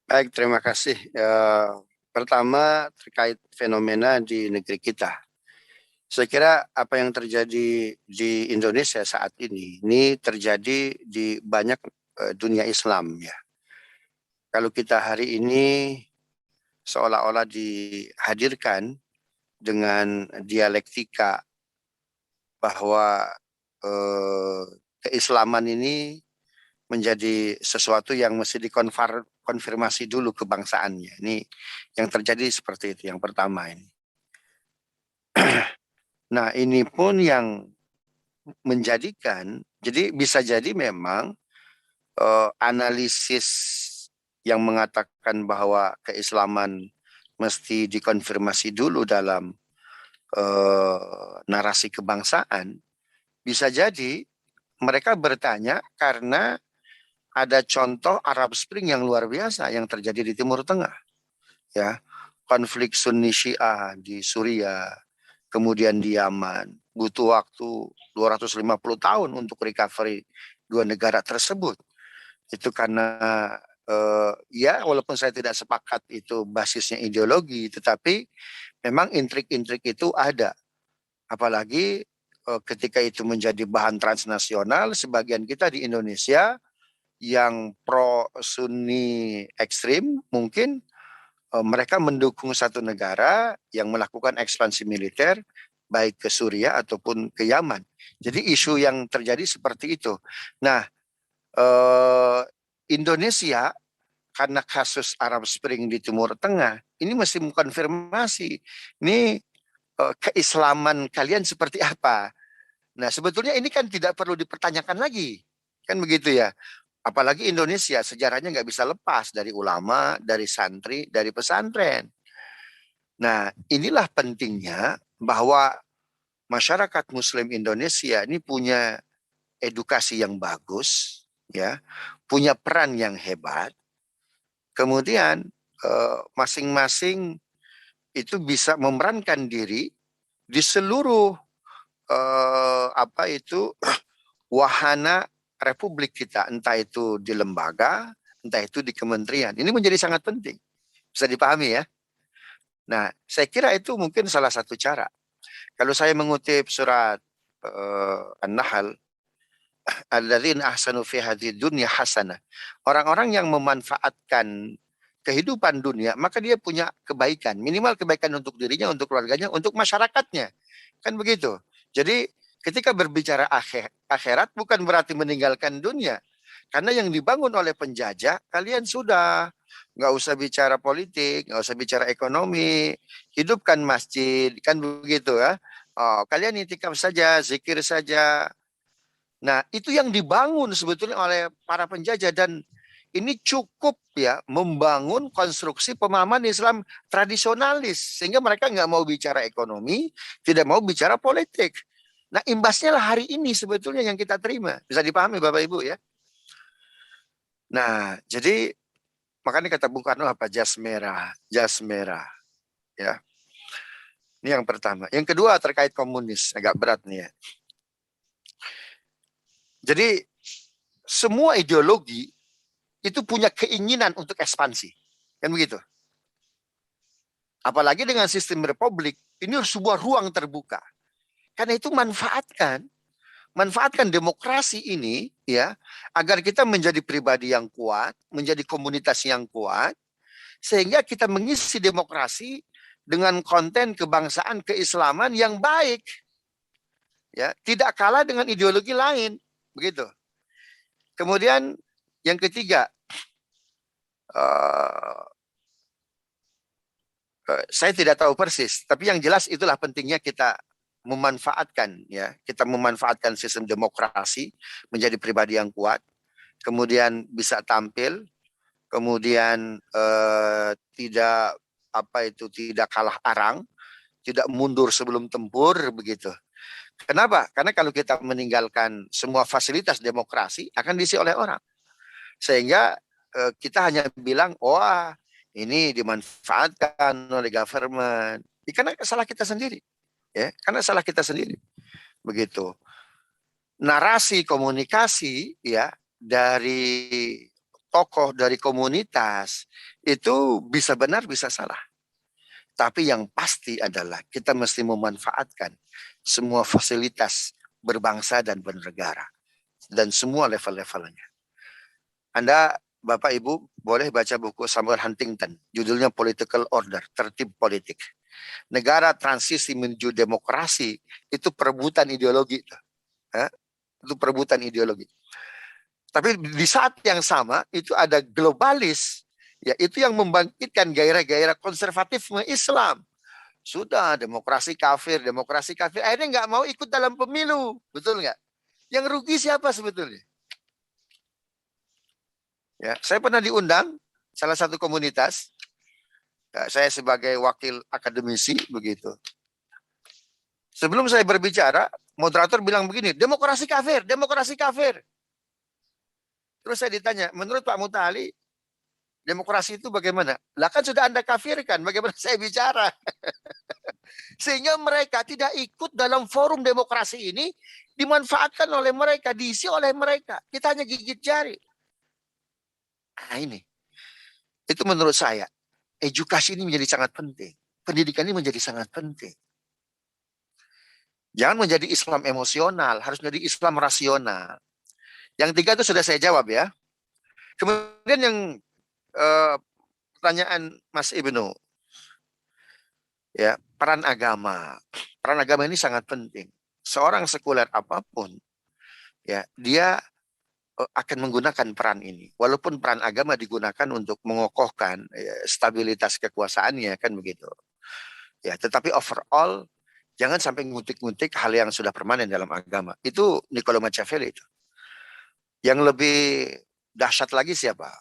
Baik, terima kasih. Pertama terkait fenomena di negeri kita. Saya kira apa yang terjadi di Indonesia saat ini terjadi di banyak dunia Islam ya. Kalau kita hari ini seolah-olah dihadirkan dengan dialektika bahwa keislaman ini menjadi sesuatu yang mesti dikonfirmasi dulu kebangsaannya. Ini yang terjadi seperti itu, yang pertama ini. Nah, ini pun yang menjadikan, jadi bisa jadi memang analisis yang mengatakan bahwa keislaman mesti dikonfirmasi dulu dalam narasi kebangsaan, bisa jadi mereka bertanya karena ada contoh Arab Spring yang luar biasa yang terjadi di Timur Tengah. Ya, konflik Sunni Syiah di Suriah, kemudian di Yaman, butuh waktu 250 tahun untuk recovery dua negara tersebut. Itu karena ya walaupun saya tidak sepakat itu basisnya ideologi, tetapi memang intrik-intrik itu ada. Apalagi ketika itu menjadi bahan transnasional, sebagian kita di Indonesia yang pro Sunni ekstrim mungkin mereka mendukung satu negara yang melakukan ekspansi militer baik ke Suriah ataupun ke Yaman. Jadi isu yang terjadi seperti itu. Nah, Indonesia karena kasus Arab Spring di Timur Tengah ini mesti mengkonfirmasi ini keislaman kalian seperti apa. Nah, sebetulnya ini kan tidak perlu dipertanyakan lagi, kan begitu ya. Apalagi Indonesia sejarahnya nggak bisa lepas dari ulama, dari santri, dari pesantren. Nah, inilah pentingnya bahwa masyarakat Muslim Indonesia ini punya edukasi yang bagus, ya, punya peran yang hebat. Kemudian masing-masing itu bisa memerankan diri di seluruh wahana Republik kita, entah itu di lembaga, entah itu di kementerian. Ini menjadi sangat penting. Bisa dipahami ya. Nah, saya kira itu mungkin salah satu cara. Kalau saya mengutip surat An-Nahl, alladzina ahsanu fi hadhihi dunya hasanah. Orang-orang yang memanfaatkan kehidupan dunia, maka dia punya kebaikan. Minimal kebaikan untuk dirinya, untuk keluarganya, untuk masyarakatnya. Kan begitu. Jadi ketika berbicara akhirat bukan berarti meninggalkan dunia. Karena yang dibangun oleh penjajah, kalian sudah nggak usah bicara politik, nggak usah bicara ekonomi, hidupkan masjid, kan begitu ya. Oh, kalian itikaf saja, zikir saja. Nah, itu yang dibangun sebetulnya oleh para penjajah dan ini cukup ya membangun konstruksi pemahaman Islam tradisionalis sehingga mereka nggak mau bicara ekonomi, tidak mau bicara politik. Nah, imbasnya lah hari ini sebetulnya yang kita terima. Bisa dipahami Bapak Ibu ya. Nah, jadi makanya kata Bung Karno apa jas merah ya. Ini yang pertama. Yang kedua terkait komunis, agak berat nih ya. Jadi semua ideologi itu punya keinginan untuk ekspansi. Kan begitu. Apalagi dengan sistem republik, ini sebuah ruang terbuka. Karena itu manfaatkan demokrasi ini ya agar kita menjadi pribadi yang kuat, menjadi komunitas yang kuat sehingga kita mengisi demokrasi dengan konten kebangsaan keislaman yang baik. Ya, tidak kalah dengan ideologi lain, begitu. Kemudian yang ketiga, saya tidak tahu persis, tapi yang jelas itulah pentingnya kita memanfaatkan ya, kita memanfaatkan sistem demokrasi menjadi pribadi yang kuat, kemudian bisa tampil, kemudian tidak tidak kalah arang, tidak mundur sebelum tempur begitu. Kenapa? Karena kalau kita meninggalkan semua fasilitas demokrasi akan diisi oleh orang. Sehingga kita hanya bilang, wah ini dimanfaatkan oleh government. Karena salah kita sendiri. Ya, karena salah kita sendiri. Begitu. narasi komunikasi ya dari tokoh, dari komunitas itu bisa benar bisa salah. Tapi yang pasti adalah kita mesti memanfaatkan semua fasilitas berbangsa dan bernegara dan semua level-levelnya. Anda Bapak Ibu boleh baca buku Samuel Huntington, judulnya Political Order, tertib politik. Negara transisi menuju demokrasi itu perebutan ideologi. Itu perebutan ideologi. Tapi di saat yang sama itu ada globalis, ya itu yang membangkitkan gairah-gairah konservatifme Islam. Sudah demokrasi kafir, akhirnya nggak mau ikut dalam pemilu, betul nggak? Yang rugi siapa sebetulnya? Ya, saya pernah diundang salah satu komunitas, ya, saya sebagai wakil akademisi begitu. Sebelum saya berbicara, moderator bilang begini, demokrasi kafir, demokrasi kafir. Terus saya ditanya, menurut Pak Mutali, demokrasi itu bagaimana? Lah kan sudah Anda kafirkan, bagaimana saya bicara? Sehingga mereka tidak ikut dalam forum demokrasi ini, dimanfaatkan oleh mereka, diisi oleh mereka. Kita hanya gigit jari. Nah ini, itu menurut saya, edukasi ini menjadi sangat penting. Pendidikan ini menjadi sangat penting. Jangan menjadi Islam emosional, harus menjadi Islam rasional. Yang tiga itu sudah saya jawab ya. Kemudian yang pertanyaan Mas Ibnu, ya peran agama. Peran agama ini sangat penting. Seorang sekuler apapun, ya dia akan menggunakan peran ini. Walaupun peran agama digunakan untuk mengokohkan stabilitas kekuasaannya, kan begitu. Ya, tetapi overall jangan sampai ngutik-ngutik hal yang sudah permanen dalam agama. Itu Niccolo Machiavelli itu. Yang lebih dahsyat lagi siapa?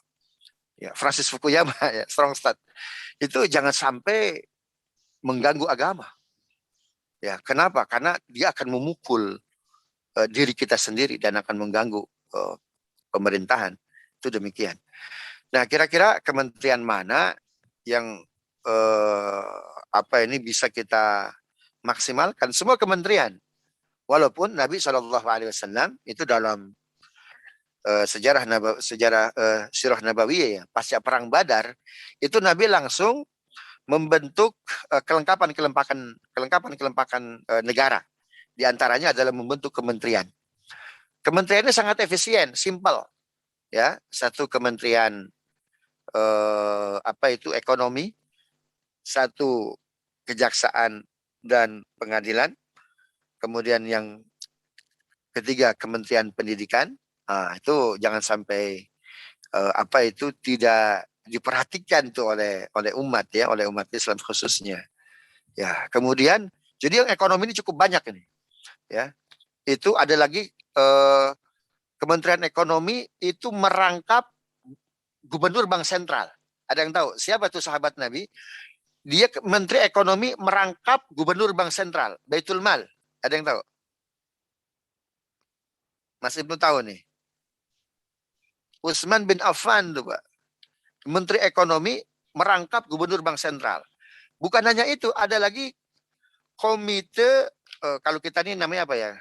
Ya, Francis Fukuyama, ya, Strongstad. Itu jangan sampai mengganggu agama. Ya, kenapa? Karena dia akan memukul diri kita sendiri dan akan mengganggu pemerintahan. Itu demikian. Nah, kira-kira kementerian mana yang ini bisa kita maksimalkan? Semua kementerian. Walaupun Nabi SAW itu dalam sejarah Sirah Nabawiyah ya, pasca perang Badar, itu Nabi langsung membentuk kelengkapan-kelengkapan negara. Di antaranya adalah membentuk kementerian. Kementeriannya sangat efisien, simple. Ya, satu kementerian ekonomi, satu kejaksaan dan pengadilan, kemudian yang ketiga kementerian pendidikan. Itu jangan sampai tidak diperhatikan tuh oleh umat ya, oleh umat Islam khususnya. Ya, kemudian jadi yang ekonomi ini cukup banyak ini. Ya. Itu ada lagi Kementerian Ekonomi itu merangkap Gubernur Bank Sentral. Ada yang tahu siapa tuh sahabat Nabi? Dia Menteri Ekonomi merangkap Gubernur Bank Sentral, Baitul Mal. Ada yang tahu? Mas Ibnu tahu nih. Utsman bin Affan tuh, Pak. Menteri Ekonomi merangkap Gubernur Bank Sentral. Bukan hanya itu, ada lagi komite kalau kita ini namanya apa ya?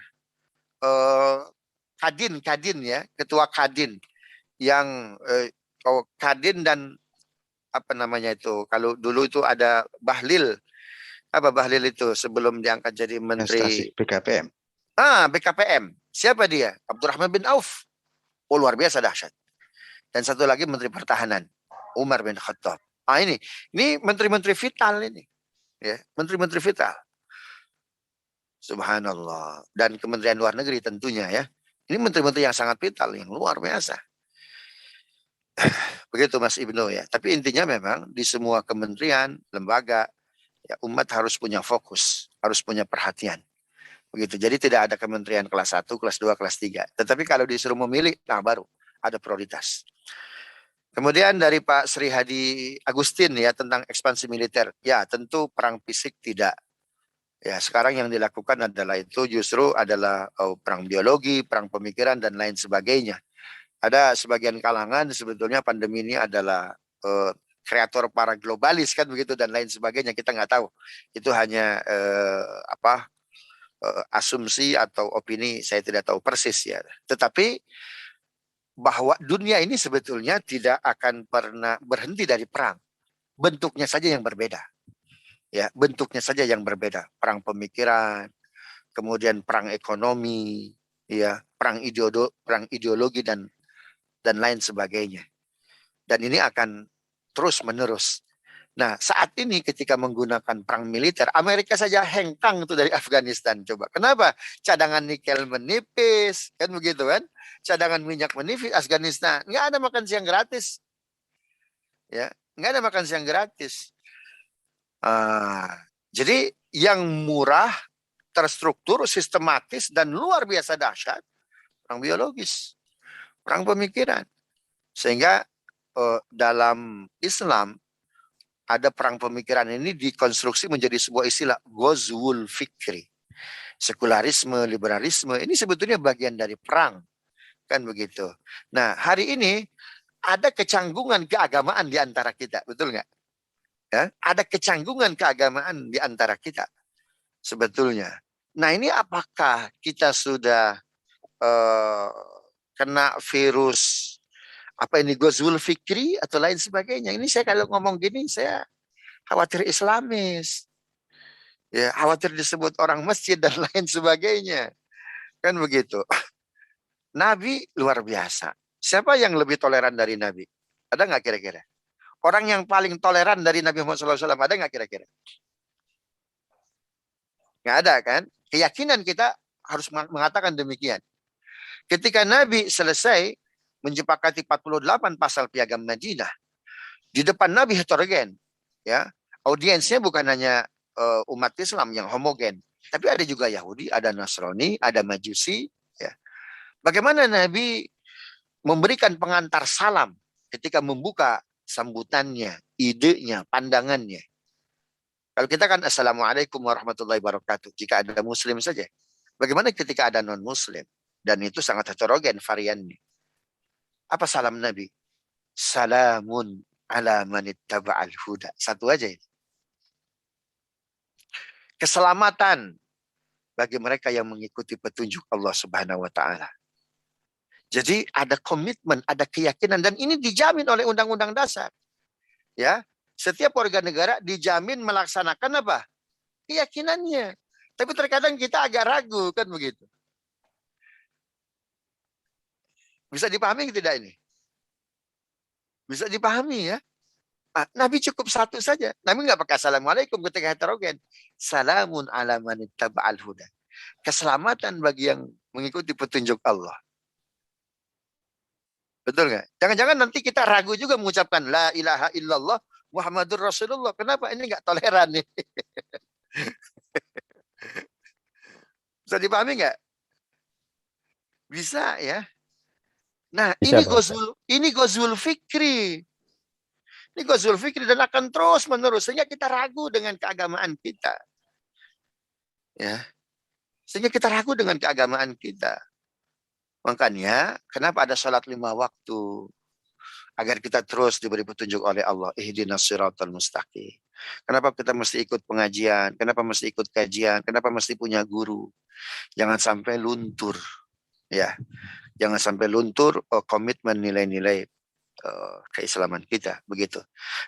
Kadin ya, ketua Kadin yang Kadin dan apa namanya itu? Kalau dulu itu ada Bahlil. Apa Bahlil itu sebelum diangkat jadi menteri
BKPM.
BKPM. Siapa dia? Abdurrahman bin Auf. Oh, luar biasa dahsyat. Dan satu lagi Menteri Pertahanan, Umar bin Khattab. Ini menteri-menteri vital ini. Ya, menteri-menteri vital. Subhanallah. Dan Kementerian Luar Negeri tentunya ya. Ini menteri-menteri yang sangat vital, yang luar biasa. Begitu Mas Ibnu ya. Tapi intinya memang di semua kementerian, lembaga, ya, umat harus punya fokus, harus punya perhatian. Begitu. Jadi tidak ada kementerian kelas 1, kelas 2, kelas 3. Tetapi kalau disuruh memilih, baru ada prioritas. Kemudian dari Pak Sri Hadi Agustin ya tentang ekspansi militer. Ya, tentu perang fisik tidak. Ya, sekarang yang dilakukan adalah itu justru adalah perang biologi, perang pemikiran dan lain sebagainya. Ada sebagian kalangan sebetulnya pandemi ini adalah kreator para globalis kan begitu dan lain sebagainya, kita nggak tahu. Itu hanya asumsi atau opini, saya tidak tahu persis ya. Tetapi bahwa dunia ini sebetulnya tidak akan pernah berhenti dari perang. Bentuknya saja yang berbeda. Ya, bentuknya saja yang berbeda. Perang pemikiran, kemudian perang ekonomi, ya, perang ideologi dan lain sebagainya. Dan ini akan terus menerus. Nah, saat ini ketika menggunakan perang militer, Amerika saja hengkang itu dari Afghanistan. Coba, kenapa? Cadangan nikel menipis, kan begitu kan? Cadangan minyak menipis, Afghanistan nggak ada makan siang gratis, ya, nggak ada makan siang gratis. Jadi yang murah, terstruktur, sistematis dan luar biasa dahsyat, perang biologis, perang pemikiran. Sehingga dalam Islam ada perang pemikiran ini dikonstruksi menjadi sebuah istilah Ghazwul Fikri. Sekularisme, liberalisme, ini sebetulnya bagian dari perang. Kan begitu. Nah, hari ini ada kecanggungan keagamaan di antara kita. Betul nggak? Ya, ada kecanggungan keagamaan di antara kita. Sebetulnya. Nah, ini apakah kita sudah kena virus apa ini Ghazwul Fikri atau lain sebagainya? Ini saya kalau ngomong gini, saya khawatir Islamis, ya, khawatir disebut orang masjid dan lain sebagainya, kan begitu. Nabi luar biasa. Siapa yang lebih toleran dari Nabi? Ada nggak kira-kira? Orang yang paling toleran dari Nabi Muhammad SAW ada nggak kira-kira? Nggak ada kan? Keyakinan kita harus mengatakan demikian. Ketika Nabi selesai menyepakati 48 pasal piagam Madinah, di depan Nabi heterogen, ya, audiensnya bukan hanya umat Islam yang homogen, tapi ada juga Yahudi, ada Nasrani, ada Majusi. Ya. Bagaimana Nabi memberikan pengantar salam ketika membuka sambutannya, idenya, pandangannya. Kalau kita kan Assalamualaikum warahmatullahi wabarakatuh, jika ada Muslim saja. Bagaimana ketika ada non-Muslim? Dan itu sangat heterogen variannya. Apa salam Nabi? Salamun ala manittaba'al huda. Satu aja ini. Keselamatan bagi mereka yang mengikuti petunjuk Allah Subhanahu wa taala. Jadi ada komitmen, ada keyakinan dan ini dijamin oleh Undang-Undang Dasar. Ya, setiap warga negara dijamin melaksanakan apa? Keyakinannya. Tapi terkadang kita agak ragu kan begitu. Bisa dipahami tidak ini? Bisa dipahami ya? Nabi cukup satu saja. Nabi nggak pakai assalamualaikum ketika heterogen. Salamun ala manittaba'al huda. Keselamatan bagi yang mengikuti petunjuk Allah. Betul nggak? Jangan-jangan nanti kita ragu juga mengucapkan la ilaha illallah Muhammadur Rasulullah. Kenapa? Ini nggak toleran nih. Bisa dipahami nggak? Bisa ya. Nah,
Bisa,
ini Ghazwul Fikri. Ini Ghazwul Fikri dan akan terus menerus sehingga kita ragu dengan keagamaan kita. Ya. Sehingga kita ragu dengan keagamaan kita. Makanya, kenapa ada salat 5 waktu? Agar kita terus diberi petunjuk oleh Allah. Ihdinas siratal mustaqim. Kenapa kita mesti ikut pengajian? Kenapa mesti ikut kajian? Kenapa mesti punya guru? Jangan sampai luntur. Ya. Jangan sampai luntur komitmen nilai-nilai keislaman kita. Begitu.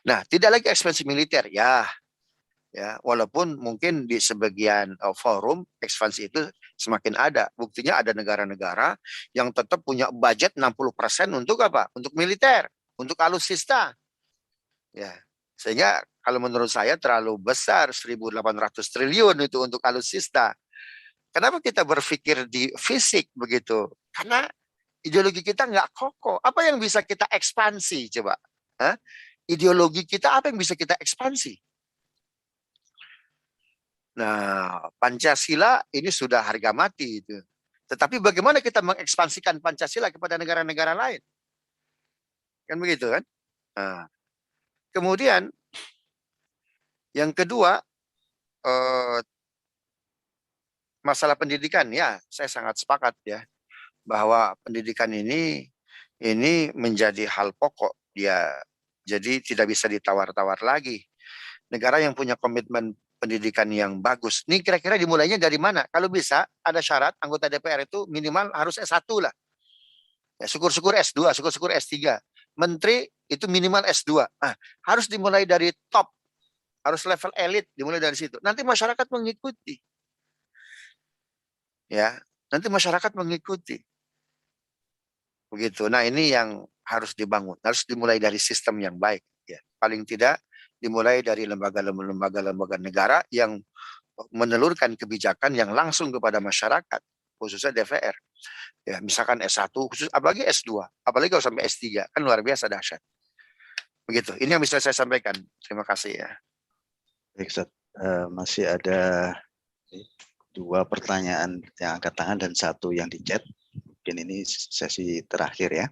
Nah, tidak lagi ekspansi militer. Ya, walaupun mungkin di sebagian forum ekspansi itu semakin ada. Buktinya ada negara-negara yang tetap punya budget 60% untuk apa? Untuk militer, untuk alutsista. Ya. Sehingga kalau menurut saya terlalu besar 1.800 triliun itu untuk alutsista. Kenapa kita berpikir di fisik begitu? Karena ideologi kita nggak kokoh. Apa yang bisa kita ekspansi coba? Hah? Ideologi kita apa yang bisa kita ekspansi? Nah, Pancasila ini sudah harga mati itu. Tetapi bagaimana kita mengekspansikan Pancasila kepada negara-negara lain? Kan begitu kan? Nah, kemudian yang kedua masalah pendidikan, ya saya sangat sepakat ya bahwa pendidikan ini menjadi hal pokok ya. Jadi tidak bisa ditawar-tawar lagi. Negara yang punya komitmen pendidikan yang bagus. Ini kira-kira dimulainya dari mana? Kalau bisa ada syarat anggota DPR itu minimal harus S1 lah. Ya, syukur-syukur S2, syukur-syukur S3. Menteri itu minimal S2. Nah, harus dimulai dari top, harus level elit, dimulai dari situ. Nanti masyarakat mengikuti. Ya, nanti masyarakat mengikuti. Begitu. Nah, ini yang harus dibangun, harus dimulai dari sistem yang baik. Ya, paling tidak dimulai dari lembaga-lembaga negara yang menelurkan kebijakan yang langsung kepada masyarakat, khususnya DPR. Ya, misalkan S1, khusus apalagi S2, apalagi kalau sampai S3, kan luar biasa dahsyat. Begitu. Ini yang bisa saya sampaikan. Terima kasih ya.
Baik, Ustaz. Masih ada 2 pertanyaan yang angkat tangan dan 1 yang di chat. Mungkin ini sesi terakhir ya.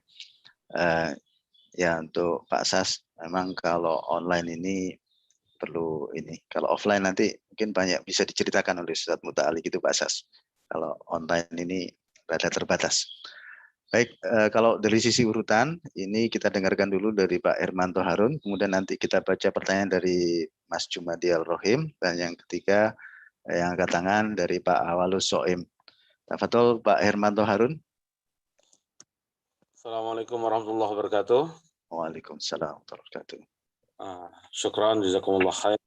Ya untuk Pak Sas, memang kalau online ini perlu ini. Kalau offline nanti mungkin banyak bisa diceritakan oleh Ustaz Muta'ali gitu Pak Sas. Kalau online ini rada terbatas. Baik, kalau dari sisi urutan, ini kita dengarkan dulu dari Pak Hermanto Harun, kemudian nanti kita baca pertanyaan dari Mas Jumadi Al-Rohim, dan yang ketiga yang angkat tangan dari Pak Awalus Soim. Tafadhol Pak Hermanto Harun.
Assalamualaikum warahmatullahi wabarakatuh.
Waalaikumsalam warahmatullahi wabarakatuh.
Syukran, jazakumullah khair.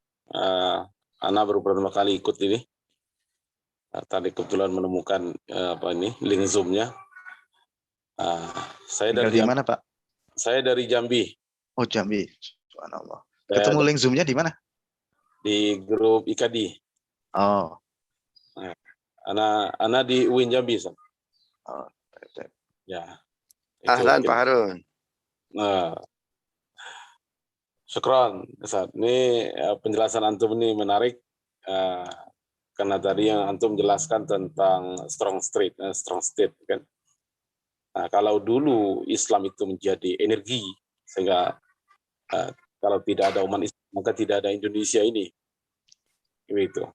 Ana baru pertama kali ikut ini. Tadi kebetulan menemukan link Zoom-nya. Saya dari
mana Pak?
Saya dari Jambi.
Oh Jambi, subhanallah. Ketemu link Zoom-nya di mana?
Di grup IKADI.
Oh.
Ana di UIN Jambi.
Oh.
Ya.
Ahlan Pak Harun.
Syukran, Ustaz. Ini penjelasan antum ini menarik karena tadi yang antum jelaskan tentang strong state kan. Nah, kalau dulu Islam itu menjadi energi sehingga kalau tidak ada umat Islam maka tidak ada Indonesia ini. Itu.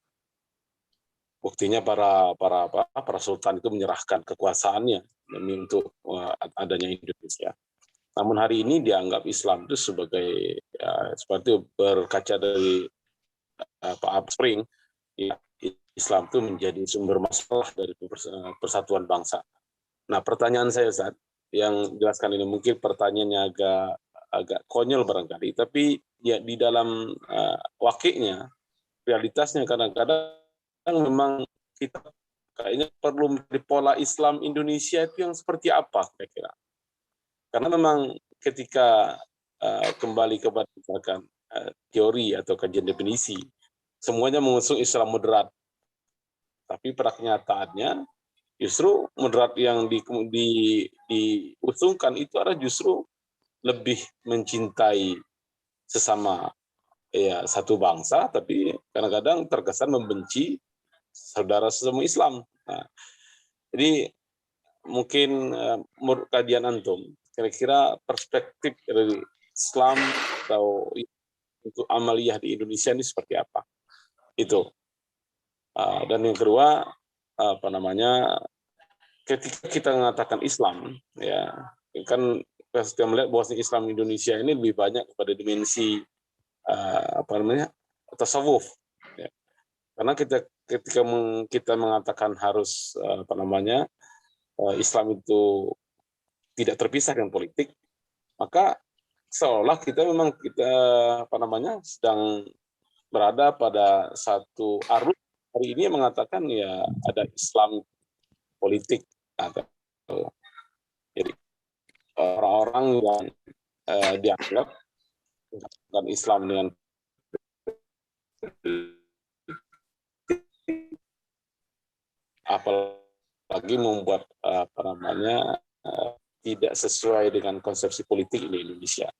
Buktinya para sultan itu menyerahkan kekuasaannya demi untuk adanya Indonesia. Namun hari ini dianggap Islam itu sebagai seperti berkaca dari Pak Spring, ya, Islam itu menjadi sumber masalah dari persatuan bangsa. Nah, pertanyaan saya Ustaz, yang jelaskan ini mungkin pertanyaannya agak konyol barangkali, tapi ya di dalam wakilnya, realitasnya kadang-kadang memang kita kayaknya perlu menjadi pola Islam Indonesia itu yang seperti apa kira-kira. Karena memang ketika kembali kepada misalkan teori atau kajian definisi, semuanya mengusung Islam moderat. Tapi pada kenyataannya justru moderat yang diusungkan itu adalah justru lebih mencintai sesama ya satu bangsa, tapi kadang-kadang terkesan membenci saudara sesama Islam. Nah, jadi mungkin menurut kajian antum, kira-kira perspektif dari Islam atau untuk amaliyah di Indonesia ini seperti apa? Itu. Dan yang kedua, ketika kita mengatakan Islam, ya kan kita melihat bahwa Islam Indonesia ini lebih banyak pada dimensi tasawuf. Ya. Karena ketika kita mengatakan harus Islam itu tidak terpisah dengan politik, maka seolah kita memang sedang berada pada satu arus hari ini yang mengatakan ya ada Islam politik. Jadi orang-orang yang dianggap dan Islam dengan apalagi membuat tidak sesuai dengan konsepsi politik di Indonesia.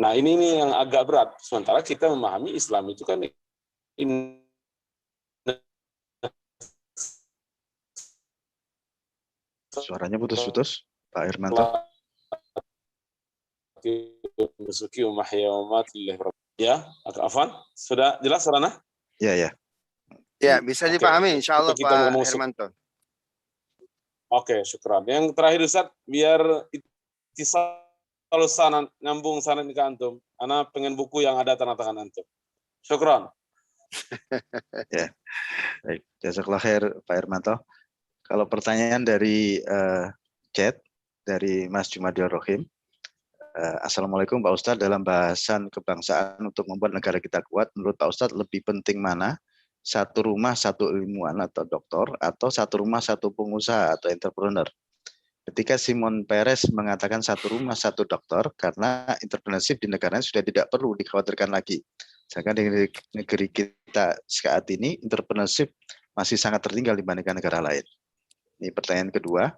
Nah ini yang agak berat. Sementara kita memahami Islam itu kan
suaranya putus-putus, Pak Hermanto.
Ya, Afan, sudah jelas Sarana?
Ya.
Ya, bisa dipahami insyaallah
kita
Pak
ngomong
Hermanto.
Oke, syukran. Yang terakhir Ustaz, biar kalau sana nyambung sana ke antum, ana pengen buku yang ada tanda tangan antum. Syukran.
Ya, baik. Jazakallah khair Pak Hermanto. Kalau pertanyaan dari chat dari Mas Jumadil Rohim, Assalamualaikum Pak Ustadz, dalam bahasan kebangsaan untuk membuat negara kita kuat, menurut Pak Ustadz lebih penting mana? Satu rumah satu ilmuwan atau doktor, atau satu rumah satu pengusaha atau entrepreneur? Ketika Simon Peres mengatakan satu rumah satu dokter, karena entrepreneurship di negaranya sudah tidak perlu dikhawatirkan lagi. Sedangkan di negeri kita saat ini, entrepreneurship masih sangat tertinggal dibandingkan negara lain. Ini pertanyaan kedua.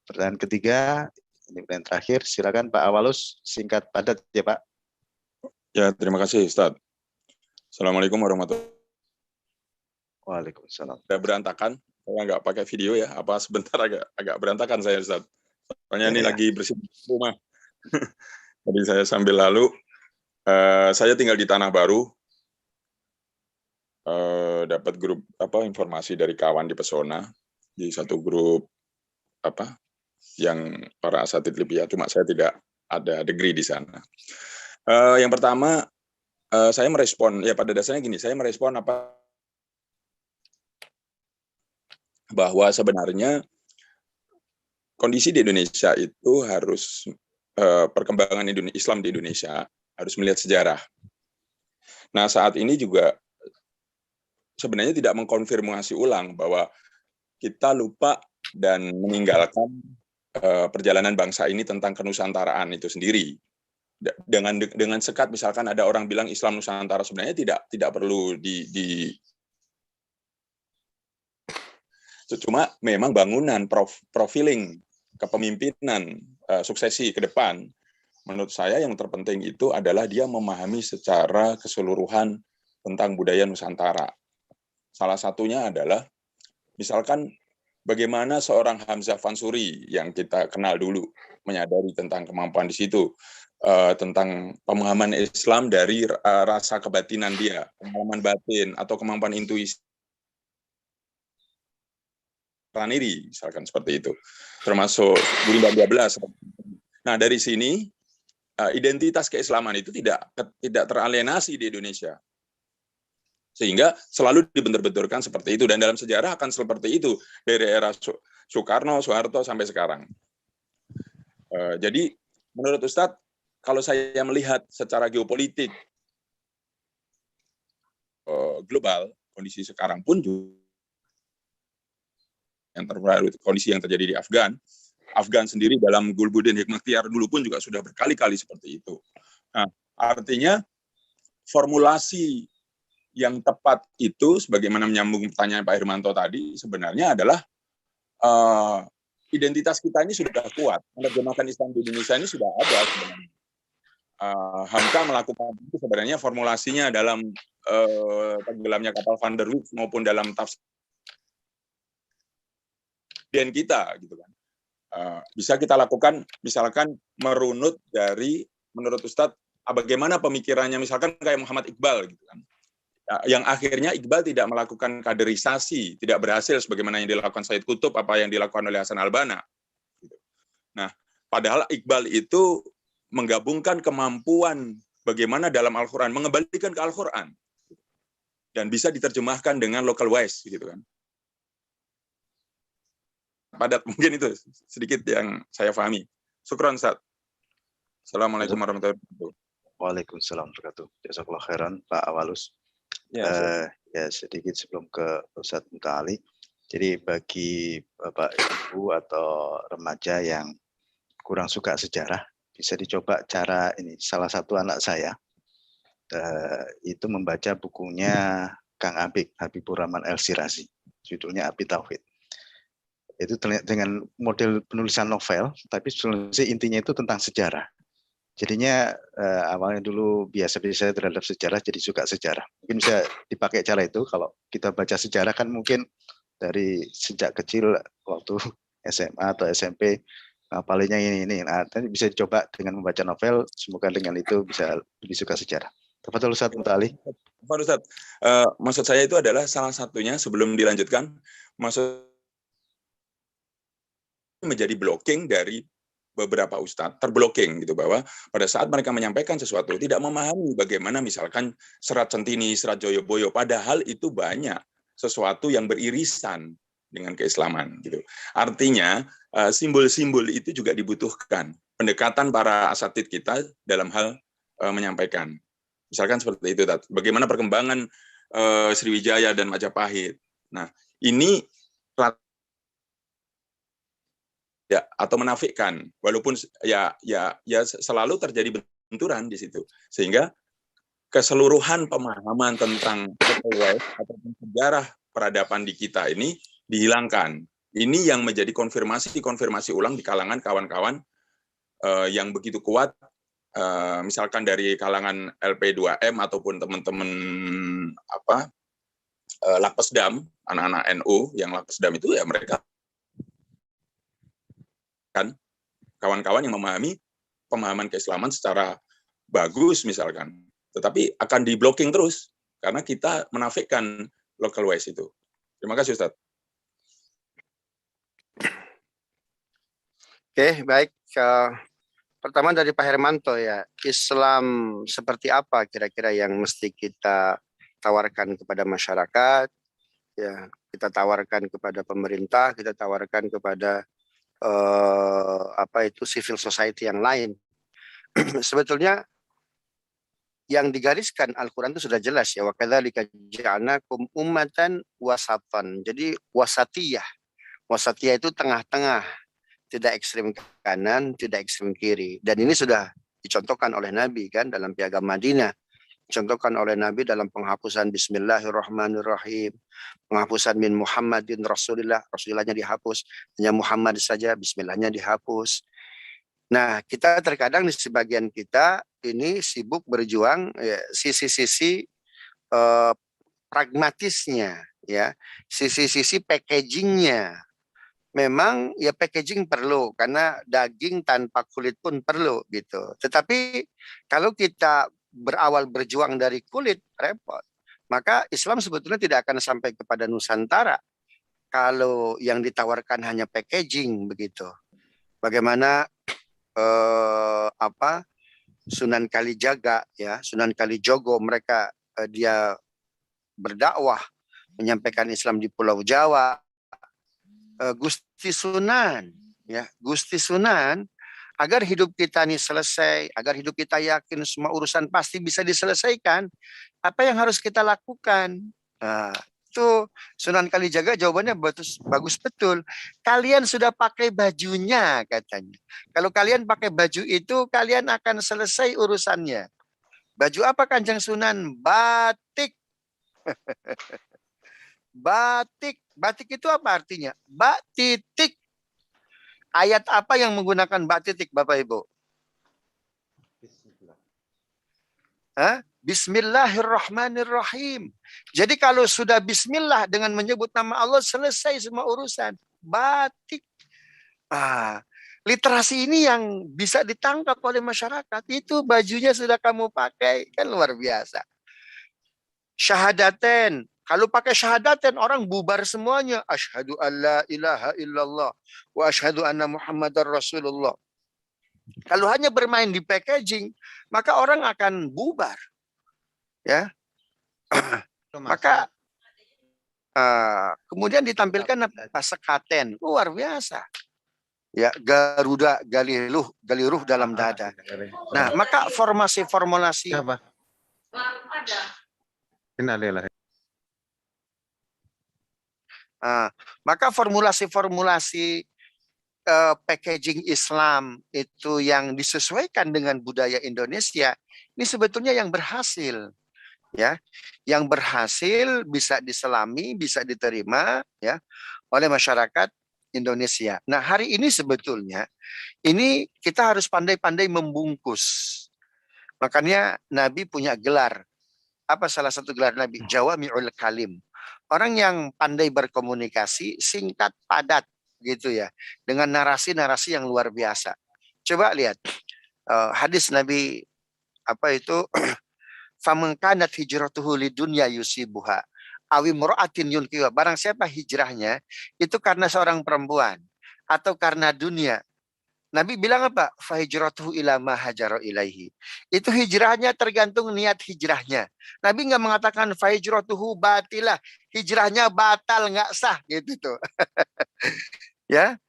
Pertanyaan ketiga, ini pertanyaan terakhir, silakan Pak Awalus, singkat padat ya Pak.
Ya, terima kasih Ustadz. Assalamualaikum warahmatullahi wabarakatuh.
Waalaikumsalam.
Udah berantakan, saya nggak pakai video ya, apa sebentar agak berantakan saya Ustadz. Soalnya ini lagi bersih rumah. Jadi saya sambil lalu, saya tinggal di Tanah Baru, dapat grup informasi dari kawan di Pesona, di satu grup yang para asatidz Libya, cuma saya tidak ada degree di sana. Yang pertama, saya merespon, ya pada dasarnya gini, saya merespon bahwa sebenarnya kondisi di Indonesia itu harus, perkembangan Islam di Indonesia harus melihat sejarah. Nah, saat ini juga sebenarnya tidak mengkonfirmasi ulang bahwa kita lupa dan meninggalkan perjalanan bangsa ini tentang kenusantaraan itu sendiri. Dengan sekat misalkan ada orang bilang Islam Nusantara, sebenarnya tidak perlu cuma memang bangunan profiling kepemimpinan suksesi ke depan, menurut saya yang terpenting itu adalah dia memahami secara keseluruhan tentang budaya Nusantara. Salah satunya adalah misalkan bagaimana seorang Hamzah Fansuri yang kita kenal dulu menyadari tentang kemampuan di situ, tentang pemahaman Islam dari rasa kebatinan dia, pengalaman batin atau kemampuan intuisi Raniri, misalkan seperti itu, termasuk Gurimba 12. Nah, dari sini identitas keislaman itu tidak teralienasi di Indonesia, sehingga selalu dibentur-benturkan seperti itu, dan dalam sejarah akan seperti itu dari era Soekarno, Soeharto sampai sekarang. Jadi menurut Ustadz, kalau saya melihat secara geopolitik global, kondisi sekarang pun juga yang terbaru, kondisi yang terjadi di Afgan sendiri dalam Gulbuddin Hikmakhtiar dulu pun juga sudah berkali-kali seperti itu. Nah, artinya formulasi yang tepat itu, sebagaimana menyambung pertanyaan Pak Hermanto tadi, sebenarnya adalah identitas kita ini sudah kuat. Menerjemahkan Islam di Indonesia ini sudah ada sebenarnya. Hamka melakukan itu sebenarnya formulasinya dalam tenggelamnya kapal Van der Wijk maupun dalam tafsir dan kita, gitu kan. Bisa kita lakukan, misalkan merunut dari, menurut Ustadz, bagaimana pemikirannya, misalkan kayak Muhammad Iqbal, gitu kan. Yang akhirnya Iqbal tidak melakukan kaderisasi, tidak berhasil sebagaimana yang dilakukan Said Qutb, apa yang dilakukan oleh Hasan Al-Banna. Nah, padahal Iqbal itu menggabungkan kemampuan bagaimana dalam Al-Quran, mengembalikan ke Al-Quran, dan bisa diterjemahkan dengan local wise, gitu kan. Padat, mungkin itu sedikit yang saya pahami. Syukran, Ustaz. Assalamualaikum warahmatullahi wabarakatuh.
Waalaikumsalam warahmatullahi wabarakatuh. Jazakallah khairan Pak Awalus.
Ya,
ya sedikit sebelum ke Ustadz Muta'ali. Jadi bagi Bapak Ibu atau remaja yang kurang suka sejarah, bisa dicoba cara ini. Salah satu anak saya itu membaca bukunya Kang Abik, Habibur Rahman El-Sirazi. Judulnya Api Tauhid. Itu dengan model penulisan novel, tapi sebenarnya intinya itu tentang sejarah. Jadinya awalnya dulu biasa-biasa terhadap sejarah, jadi suka sejarah. Mungkin bisa dipakai cara itu. Kalau kita baca sejarah kan mungkin dari sejak kecil waktu SMA atau SMP, palingnya ini. Nah, bisa dicoba dengan membaca novel, semoga dengan itu bisa lebih suka sejarah. Tafadhol Ustadz Muta'ali.
Ustadz, maksud saya itu adalah salah satunya, sebelum dilanjutkan, maksud menjadi blocking dari beberapa ustadz terblocking gitu, bahwa pada saat mereka menyampaikan sesuatu tidak memahami bagaimana misalkan serat Centini, serat Joyoboyo, padahal itu banyak sesuatu yang beririsan dengan keislaman gitu. Artinya simbol-simbol itu juga dibutuhkan pendekatan para asatid kita dalam hal menyampaikan. Misalkan seperti itu, bagaimana perkembangan Sriwijaya dan Majapahit. Nah, ini ya atau menafikan, walaupun ya selalu terjadi benturan di situ, sehingga keseluruhan pemahaman tentang atau sejarah peradaban di kita ini dihilangkan. Ini yang menjadi konfirmasi ulang di kalangan kawan-kawan yang begitu kuat, misalkan dari kalangan LP2M ataupun teman-teman Lapesdam, anak-anak NU yang Lapesdam itu ya mereka kan kawan-kawan yang memahami pemahaman keislaman secara bagus misalkan, tetapi akan di-blocking terus karena kita menafikan local wise itu. Terima kasih Ustaz.
Oke, baik. Pertama dari Pak Hermanto ya, Islam seperti apa kira-kira yang mesti kita tawarkan kepada masyarakat, ya kita tawarkan kepada pemerintah, kita tawarkan kepada civil society yang lain. Sebetulnya yang digariskan Al-Quran itu sudah jelas ya, wa kadzalika ja'alnakum ummatan wasatan. Jadi wasatiyah. Wasatiyah itu tengah-tengah, tidak ekstrem kanan, tidak ekstrem kiri. Dan ini sudah dicontohkan oleh Nabi kan dalam Piagam Madinah. Dicontohkan oleh Nabi dalam penghapusan Bismillahirrahmanirrahim, penghapusan min Muhammadin Rasulillah, Rasulillahnya dihapus, hanya Muhammad saja, Bismillahnya dihapus. Nah, kita terkadang di sebagian kita ini sibuk berjuang ya, sisi-sisi pragmatisnya, ya, sisi-sisi packagingnya. Memang ya packaging perlu karena daging tanpa kulit pun perlu gitu. Tetapi kalau kita berawal berjuang dari kulit repot, maka Islam sebetulnya tidak akan sampai kepada Nusantara kalau yang ditawarkan hanya packaging begitu. Bagaimana Sunan Kalijaga ya, Sunan Kalijogo mereka dia berdakwah menyampaikan Islam di Pulau Jawa. Gusti Sunan ya, Gusti Sunan agar hidup kita ini selesai, agar hidup kita yakin semua urusan pasti bisa diselesaikan, apa yang harus kita lakukan? Nah, itu Sunan Kalijaga jawabannya bagus betul. Kalian sudah pakai bajunya katanya. Kalau kalian pakai baju itu, kalian akan selesai urusannya. Baju apa Kanjeng Sunan? Batik. Batik. Batik itu apa artinya? Bak titik. Ayat apa yang menggunakan bak titik, Bapak Ibu? Bismillahirrahmanirrahim. Jadi kalau sudah bismillah dengan menyebut nama Allah, selesai semua urusan. Batik. Literasi ini yang bisa ditangkap oleh masyarakat. Itu bajunya sudah kamu pakai. Kan luar biasa. Syahadaten. Kalau pakai syahadaten, orang bubar semuanya. Asyhadu an la ilaha illallah wa asyhadu anna Muhammadar Rasulullah. Kalau hanya bermain di packaging, maka orang akan bubar. Ya. Maka kemudian ditampilkan apa? Sekaten. Luar biasa. Ya, Garuda Galiruh dalam dada. Nah, maka formulasi
Apa?
Maka formulasi packaging Islam itu yang disesuaikan dengan budaya Indonesia ini sebetulnya yang berhasil, ya, yang berhasil bisa diselami, bisa diterima, ya, oleh masyarakat Indonesia. Nah, hari ini sebetulnya ini kita harus pandai-pandai membungkus. Makanya Nabi punya gelar. Apa salah satu gelar Nabi? Jawami'ul Kalim. Orang yang pandai berkomunikasi, singkat, padat, gitu ya, dengan narasi-narasi yang luar biasa. Coba lihat hadis Nabi faman kanat hijratuhu lidunya yusibuha awi mura'atin yunkiwa. Barang siapa hijrahnya itu karena seorang perempuan atau karena dunia Nabi bilang apa? Fahijratuhu ila ma hajara ilaihi. Itu hijrahnya tergantung niat hijrahnya. Nabi nggak mengatakan fahijratuhu batilah. Hijrahnya batal, nggak sah gitu tuh. Ya.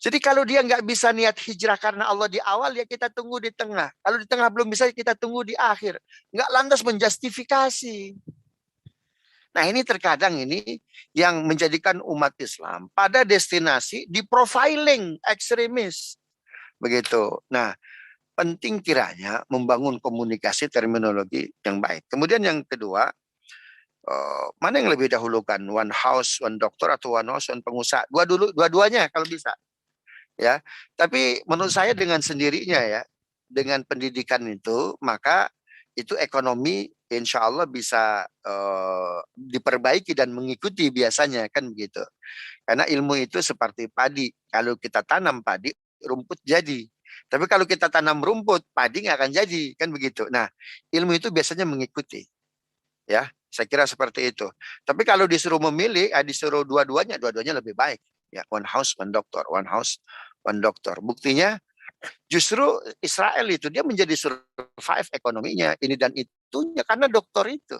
Jadi kalau dia nggak bisa niat hijrah karena Allah di awal, ya kita tunggu di tengah. Kalau di tengah belum bisa, kita tunggu di akhir. Nggak lantas menjustifikasi. Nah ini terkadang ini yang menjadikan umat Islam pada destinasi di profiling ekstremis. Begitu. Nah penting kiranya membangun komunikasi terminologi yang baik. Kemudian yang kedua, mana yang lebih dahulukan? One house, one doctor atau one house, one pengusaha? Dua-duanya kalau bisa. Ya, tapi menurut saya dengan sendirinya ya, dengan pendidikan itu, maka itu ekonomi insya Allah bisa diperbaiki dan mengikuti biasanya kan begitu. Karena ilmu itu seperti padi, kalau kita tanam padi, rumput jadi. Tapi kalau kita tanam rumput, padi nggak akan jadi kan begitu. Nah, ilmu itu biasanya mengikuti, ya. Saya kira seperti itu. Tapi kalau disuruh memilih, disuruh dua-duanya lebih baik. Ya, one house, one doctor, one house, one doctor. Buktinya justru Israel itu dia menjadi survive ekonominya ini dan itunya karena dokter itu.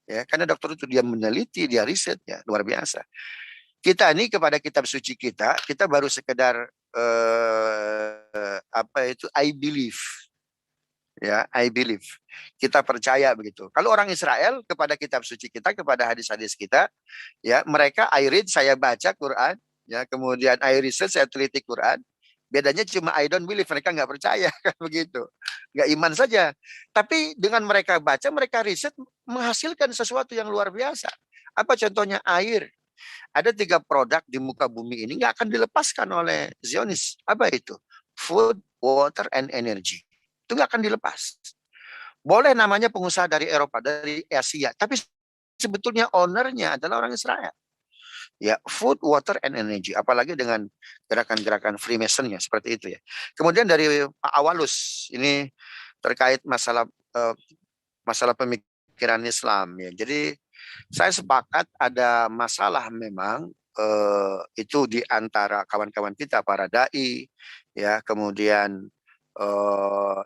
Ya, karena dokter itu dia meneliti, dia riset ya, luar biasa. Kita ini kepada kitab suci kita baru sekedar I believe. Ya, I believe. Kita percaya begitu. Kalau orang Israel kepada kitab suci kita, kepada hadis-hadis kita, ya mereka I read, saya baca Quran, ya kemudian I research, saya teliti Quran. Bedanya cuma I don't believe, mereka nggak percaya kan begitu, nggak iman saja. Tapi dengan mereka baca, mereka riset menghasilkan sesuatu yang luar biasa. Apa contohnya? Air. Ada 3 produk di muka bumi ini nggak akan dilepaskan oleh Zionis. Apa itu? Food, water, and energy. Itu nggak akan dilepas. Boleh namanya pengusaha dari Eropa, dari Asia, tapi sebetulnya ownernya adalah orang Israel. Ya, food, water, and energy. Apalagi dengan gerakan-gerakan Freemason-nya seperti itu ya. Kemudian dari Pak Awalus, ini terkait masalah pemikiran Islam ya. Jadi saya sepakat ada masalah memang itu di antara kawan-kawan kita para dai ya, kemudian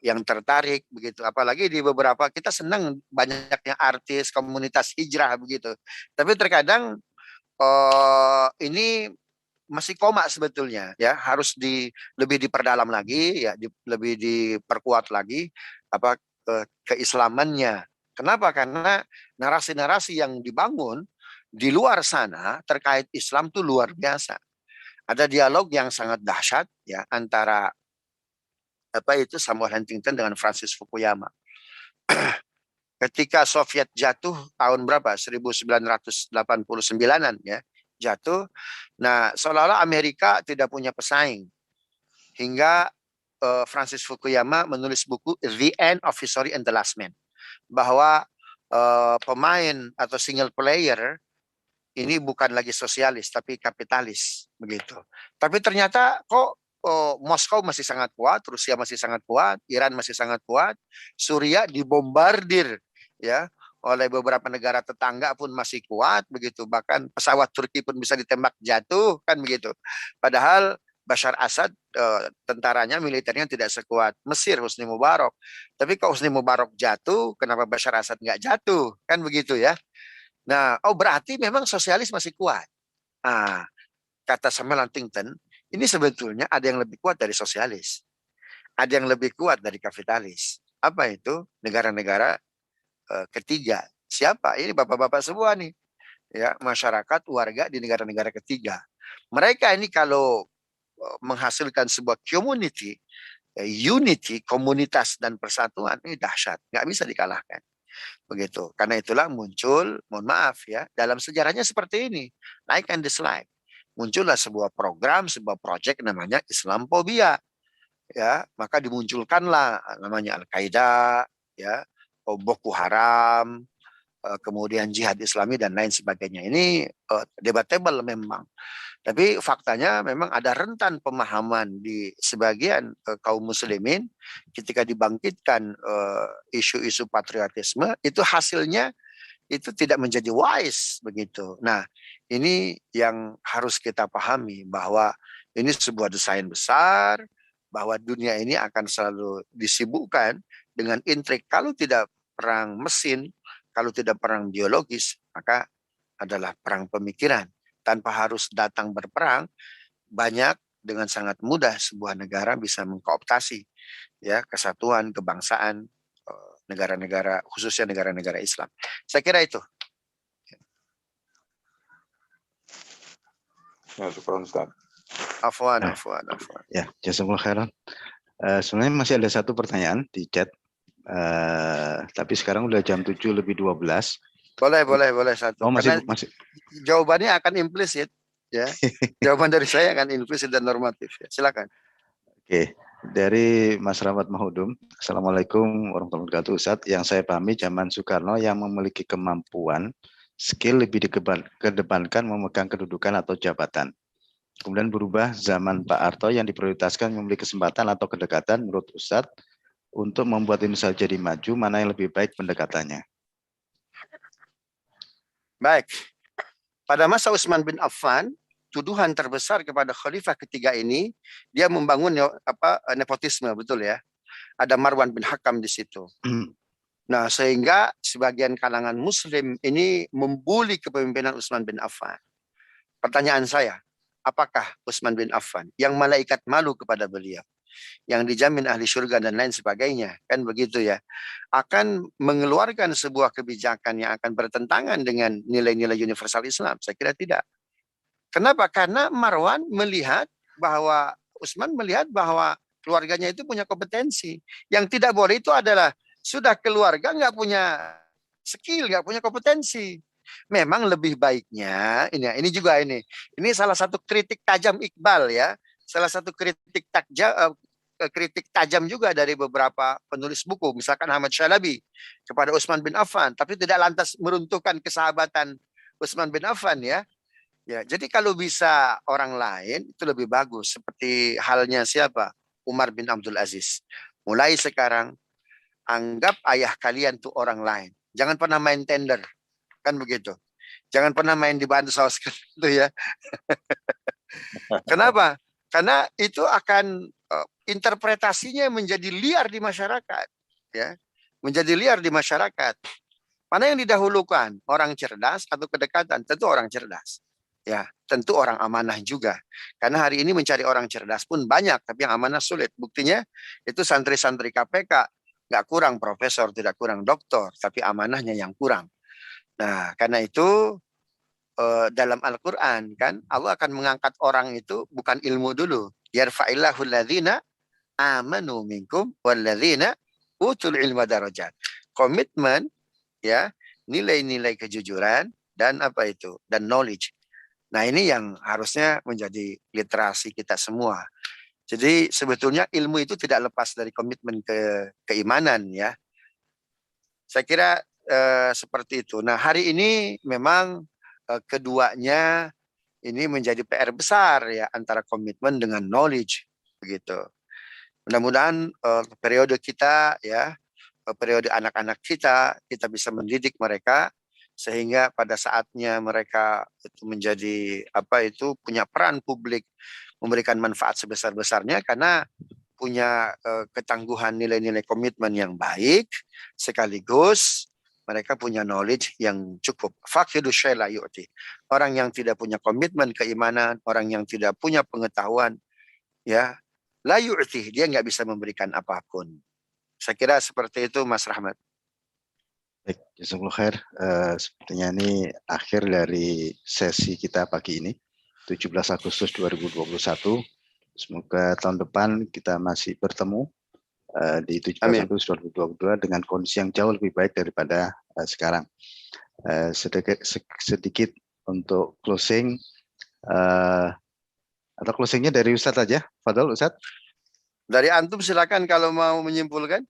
yang tertarik begitu, apalagi di beberapa kita senang banyaknya artis komunitas hijrah begitu, tapi terkadang ini masih koma sebetulnya ya, harus lebih diperdalam lagi ya, lebih diperkuat lagi apa keislamannya. Kenapa? Karena narasi-narasi yang dibangun di luar sana terkait Islam tuh luar biasa. Ada dialog yang sangat dahsyat ya antara Samuel Huntington dengan Francis Fukuyama. Ketika Soviet jatuh tahun berapa? 1989-an ya, jatuh. Nah, seolah-olah Amerika tidak punya pesaing. Hingga Francis Fukuyama menulis buku The End of History and the Last Man. Bahwa pemain atau single player ini bukan lagi sosialis tapi kapitalis begitu. Tapi ternyata kok Moskow masih sangat kuat, Rusia masih sangat kuat, Iran masih sangat kuat, Suriah dibombardir ya oleh beberapa negara tetangga pun masih kuat begitu, bahkan pesawat Turki pun bisa ditembak jatuh kan begitu. Padahal Bashar Assad tentaranya, militernya tidak sekuat Mesir, Husni Mubarak. Tapi kalau Husni Mubarak jatuh, kenapa Bashar Assad nggak jatuh? Kan begitu ya. Nah, berarti memang sosialis masih kuat. Nah, kata Samuel Huntington, ini sebetulnya ada yang lebih kuat dari sosialis. Ada yang lebih kuat dari kapitalis. Apa itu? Negara-negara ketiga. Siapa? Ini bapak-bapak semua nih. Ya, masyarakat, warga di negara-negara ketiga. Mereka ini kalau menghasilkan sebuah community, unity, komunitas dan persatuan, ini dahsyat. Nggak bisa dikalahkan. Begitu. Karena itulah muncul, mohon maaf ya, dalam sejarahnya seperti ini. Like and dislike. Muncullah sebuah program, sebuah project namanya Islamophobia. Ya, maka dimunculkanlah namanya Al-Qaeda, ya, Boko Haram, kemudian Jihad Islami dan lain sebagainya. Ini debatable memang. Tapi faktanya memang ada rentan pemahaman di sebagian kaum muslimin ketika dibangkitkan isu-isu patriotisme, itu hasilnya itu tidak menjadi wise begitu. Nah, ini yang harus kita pahami bahwa ini sebuah desain besar, bahwa dunia ini akan selalu disibukkan dengan intrik. Kalau tidak perang mesin, kalau tidak perang biologis, maka adalah perang pemikiran. Tanpa harus datang berperang, banyak dengan sangat mudah sebuah negara bisa mengkooptasi ya kesatuan kebangsaan negara-negara, khususnya negara-negara Islam. Saya kira itu.
Ya, syukran Ustaz.
Afwan.
Ya, jazakumullah khairan. Sebenarnya masih ada satu pertanyaan di chat. Tapi sekarang udah jam 7:12.
Boleh satu.
Oh,
Karena
masih.
Jawabannya akan implisit ya. Jawaban dari saya akan implisit dan normatif ya. Silakan.
Oke. Dari Mas Rahmat Mahudum. Assalamualaikum warahmatullahi wabarakatuh. Ustaz, yang saya pahami zaman Soekarno yang memiliki kemampuan skill lebih dikedepankan memegang kedudukan atau jabatan. Kemudian berubah zaman Pak Harto yang diprioritaskan memiliki kesempatan atau kedekatan menurut Ustadz untuk membuat Indonesia jadi maju, mana yang lebih baik pendekatannya?
Baik. Pada masa Utsman bin Affan, tuduhan terbesar kepada khalifah ketiga ini, dia membangun nepotisme, betul ya. Ada Marwan bin Hakam di situ. Nah, sehingga sebagian kalangan muslim ini membuli kepemimpinan Utsman bin Affan. Pertanyaan saya, apakah Utsman bin Affan yang malaikat malu kepada beliau, yang dijamin ahli surga dan lain sebagainya, kan begitu ya, akan mengeluarkan sebuah kebijakan yang akan bertentangan dengan nilai-nilai universal Islam? Saya kira tidak. Kenapa? Karena Marwan melihat bahwa, Utsman melihat bahwa keluarganya itu punya kompetensi. Yang tidak boleh itu adalah sudah keluarga nggak punya skill, nggak punya kompetensi. Memang lebih baiknya, ini juga ini salah satu kritik tajam Iqbal ya, salah satu kritik tajam juga dari beberapa penulis buku, misalkan Ahmad Syalabi kepada Utsman bin Affan, tapi tidak lantas meruntuhkan kesahabatan Utsman bin Affan ya. Ya, jadi kalau bisa orang lain itu lebih bagus, seperti halnya siapa? Umar bin Abdul Aziz. Mulai sekarang anggap ayah kalian tuh orang lain. Jangan pernah main tender. Kan begitu. Jangan pernah main di bansos gitu ya. Kenapa? Karena itu akan interpretasinya menjadi liar di masyarakat, ya. Menjadi liar di masyarakat. Mana yang didahulukan? Orang cerdas atau kedekatan? Tentu orang cerdas. Ya, tentu orang amanah juga. Karena hari ini mencari orang cerdas pun banyak, tapi yang amanah sulit. Buktinya itu santri-santri KPK nggak kurang profesor, tidak kurang doktor, tapi amanahnya yang kurang. Nah, karena itu dalam Al-Quran kan Allah akan mengangkat orang itu bukan ilmu dulu. Yarfa'illahu alladzina amanu minkum walladzina utul ilma darajat. Komitmen ya, nilai-nilai kejujuran dan apa itu? Dan knowledge. Nah, ini yang harusnya menjadi literasi kita semua. Jadi sebetulnya ilmu itu tidak lepas dari komitmen keimanan ya. Saya kira seperti itu. Nah, hari ini memang keduanya ini menjadi PR besar ya, antara komitmen dengan knowledge begitu. Mudah-mudahan periode kita ya, periode anak-anak kita bisa mendidik mereka sehingga pada saatnya mereka itu menjadi punya peran publik, memberikan manfaat sebesar-besarnya karena punya ketangguhan nilai-nilai komitmen yang baik, sekaligus mereka punya knowledge yang cukup. Faqidu syai' la yu'ti. Orang yang tidak punya komitmen keimanan, orang yang tidak punya pengetahuan, ya, la yu'ti, dia nggak bisa memberikan apapun. Saya kira seperti itu, Mas Rahmat.
Baik, jazakumullah khair. Sepertinya ini akhir dari sesi kita pagi ini, 17 Agustus 2021. Semoga tahun depan kita masih bertemu di 17 Agustus 2022 dengan kondisi yang jauh lebih baik daripada sekarang. Sedikit untuk closing, atau closingnya dari Ustadz aja. Fadol, Ustadz.
Dari Antum silakan kalau mau menyimpulkan.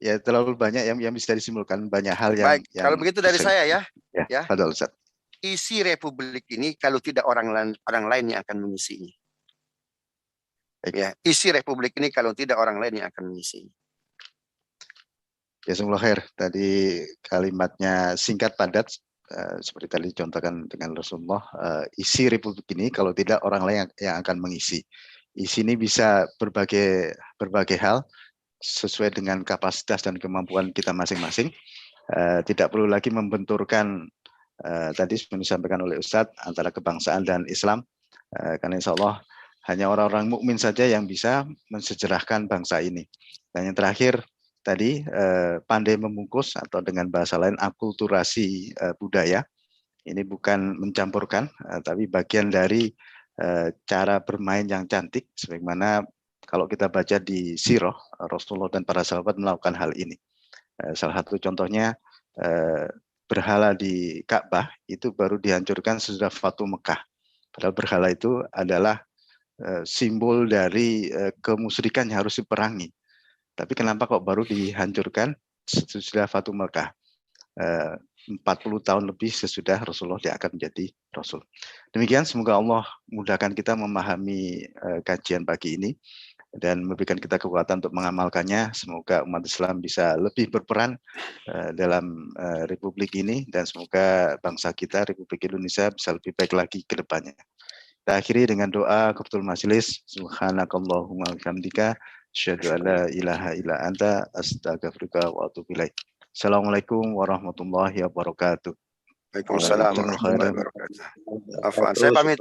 Ya terlalu banyak yang bisa disimpulkan, banyak hal yang.
Baik, kalau begitu dari saya ya.
Ya. Fadol, Ustadz.
Isi republik ini kalau tidak orang lain yang akan mengisinya. Ya, isi republik ini kalau tidak orang lain yang akan mengisinya.
Jazakumullah khair. Tadi kalimatnya singkat padat, seperti tadi dicontohkan dengan Rasulullah, isi Republik ini kalau tidak orang lain yang akan mengisi. Isi ini bisa berbagai hal sesuai dengan kapasitas dan kemampuan kita masing-masing. Tidak perlu lagi membenturkan tadi seperti disampaikan oleh Ustadz antara kebangsaan dan Islam, karena insya Allah hanya orang-orang mukmin saja yang bisa mensejarahkan bangsa ini. Dan yang terakhir tadi pandai membungkus atau dengan bahasa lain akulturasi budaya. Ini bukan mencampurkan, tapi bagian dari cara bermain yang cantik, sebagaimana kalau kita baca di Sirah, Rasulullah dan para sahabat melakukan hal ini. Salah satu contohnya berhala di Ka'bah itu baru dihancurkan sesudah Fatu Mekah. Padahal berhala itu adalah simbol dari kemusyrikan yang harus diperangi. Tapi kenapa kok baru dihancurkan sesudah Fatu Mekah? 40 tahun lebih sesudah Rasulullah dia akan menjadi Rasul. Demikian, semoga Allah mudahkan kita memahami kajian pagi ini dan memberikan kita kekuatan untuk mengamalkannya. Semoga umat Islam bisa lebih berperan dalam Republik ini, dan semoga bangsa kita, Republik Indonesia, bisa lebih baik lagi ke depannya. Kita akhiri dengan doa kafatul majelis. Subhanakallahumma wa bihamdika asyhadu an la ilaha illa anta astaghfiruka wa atubu ilaik. Assalamualaikum warahmatullahi wabarakatuh.
Waalaikumsalam warahmatullahi wabarakatuh. Afwan, saya pamit.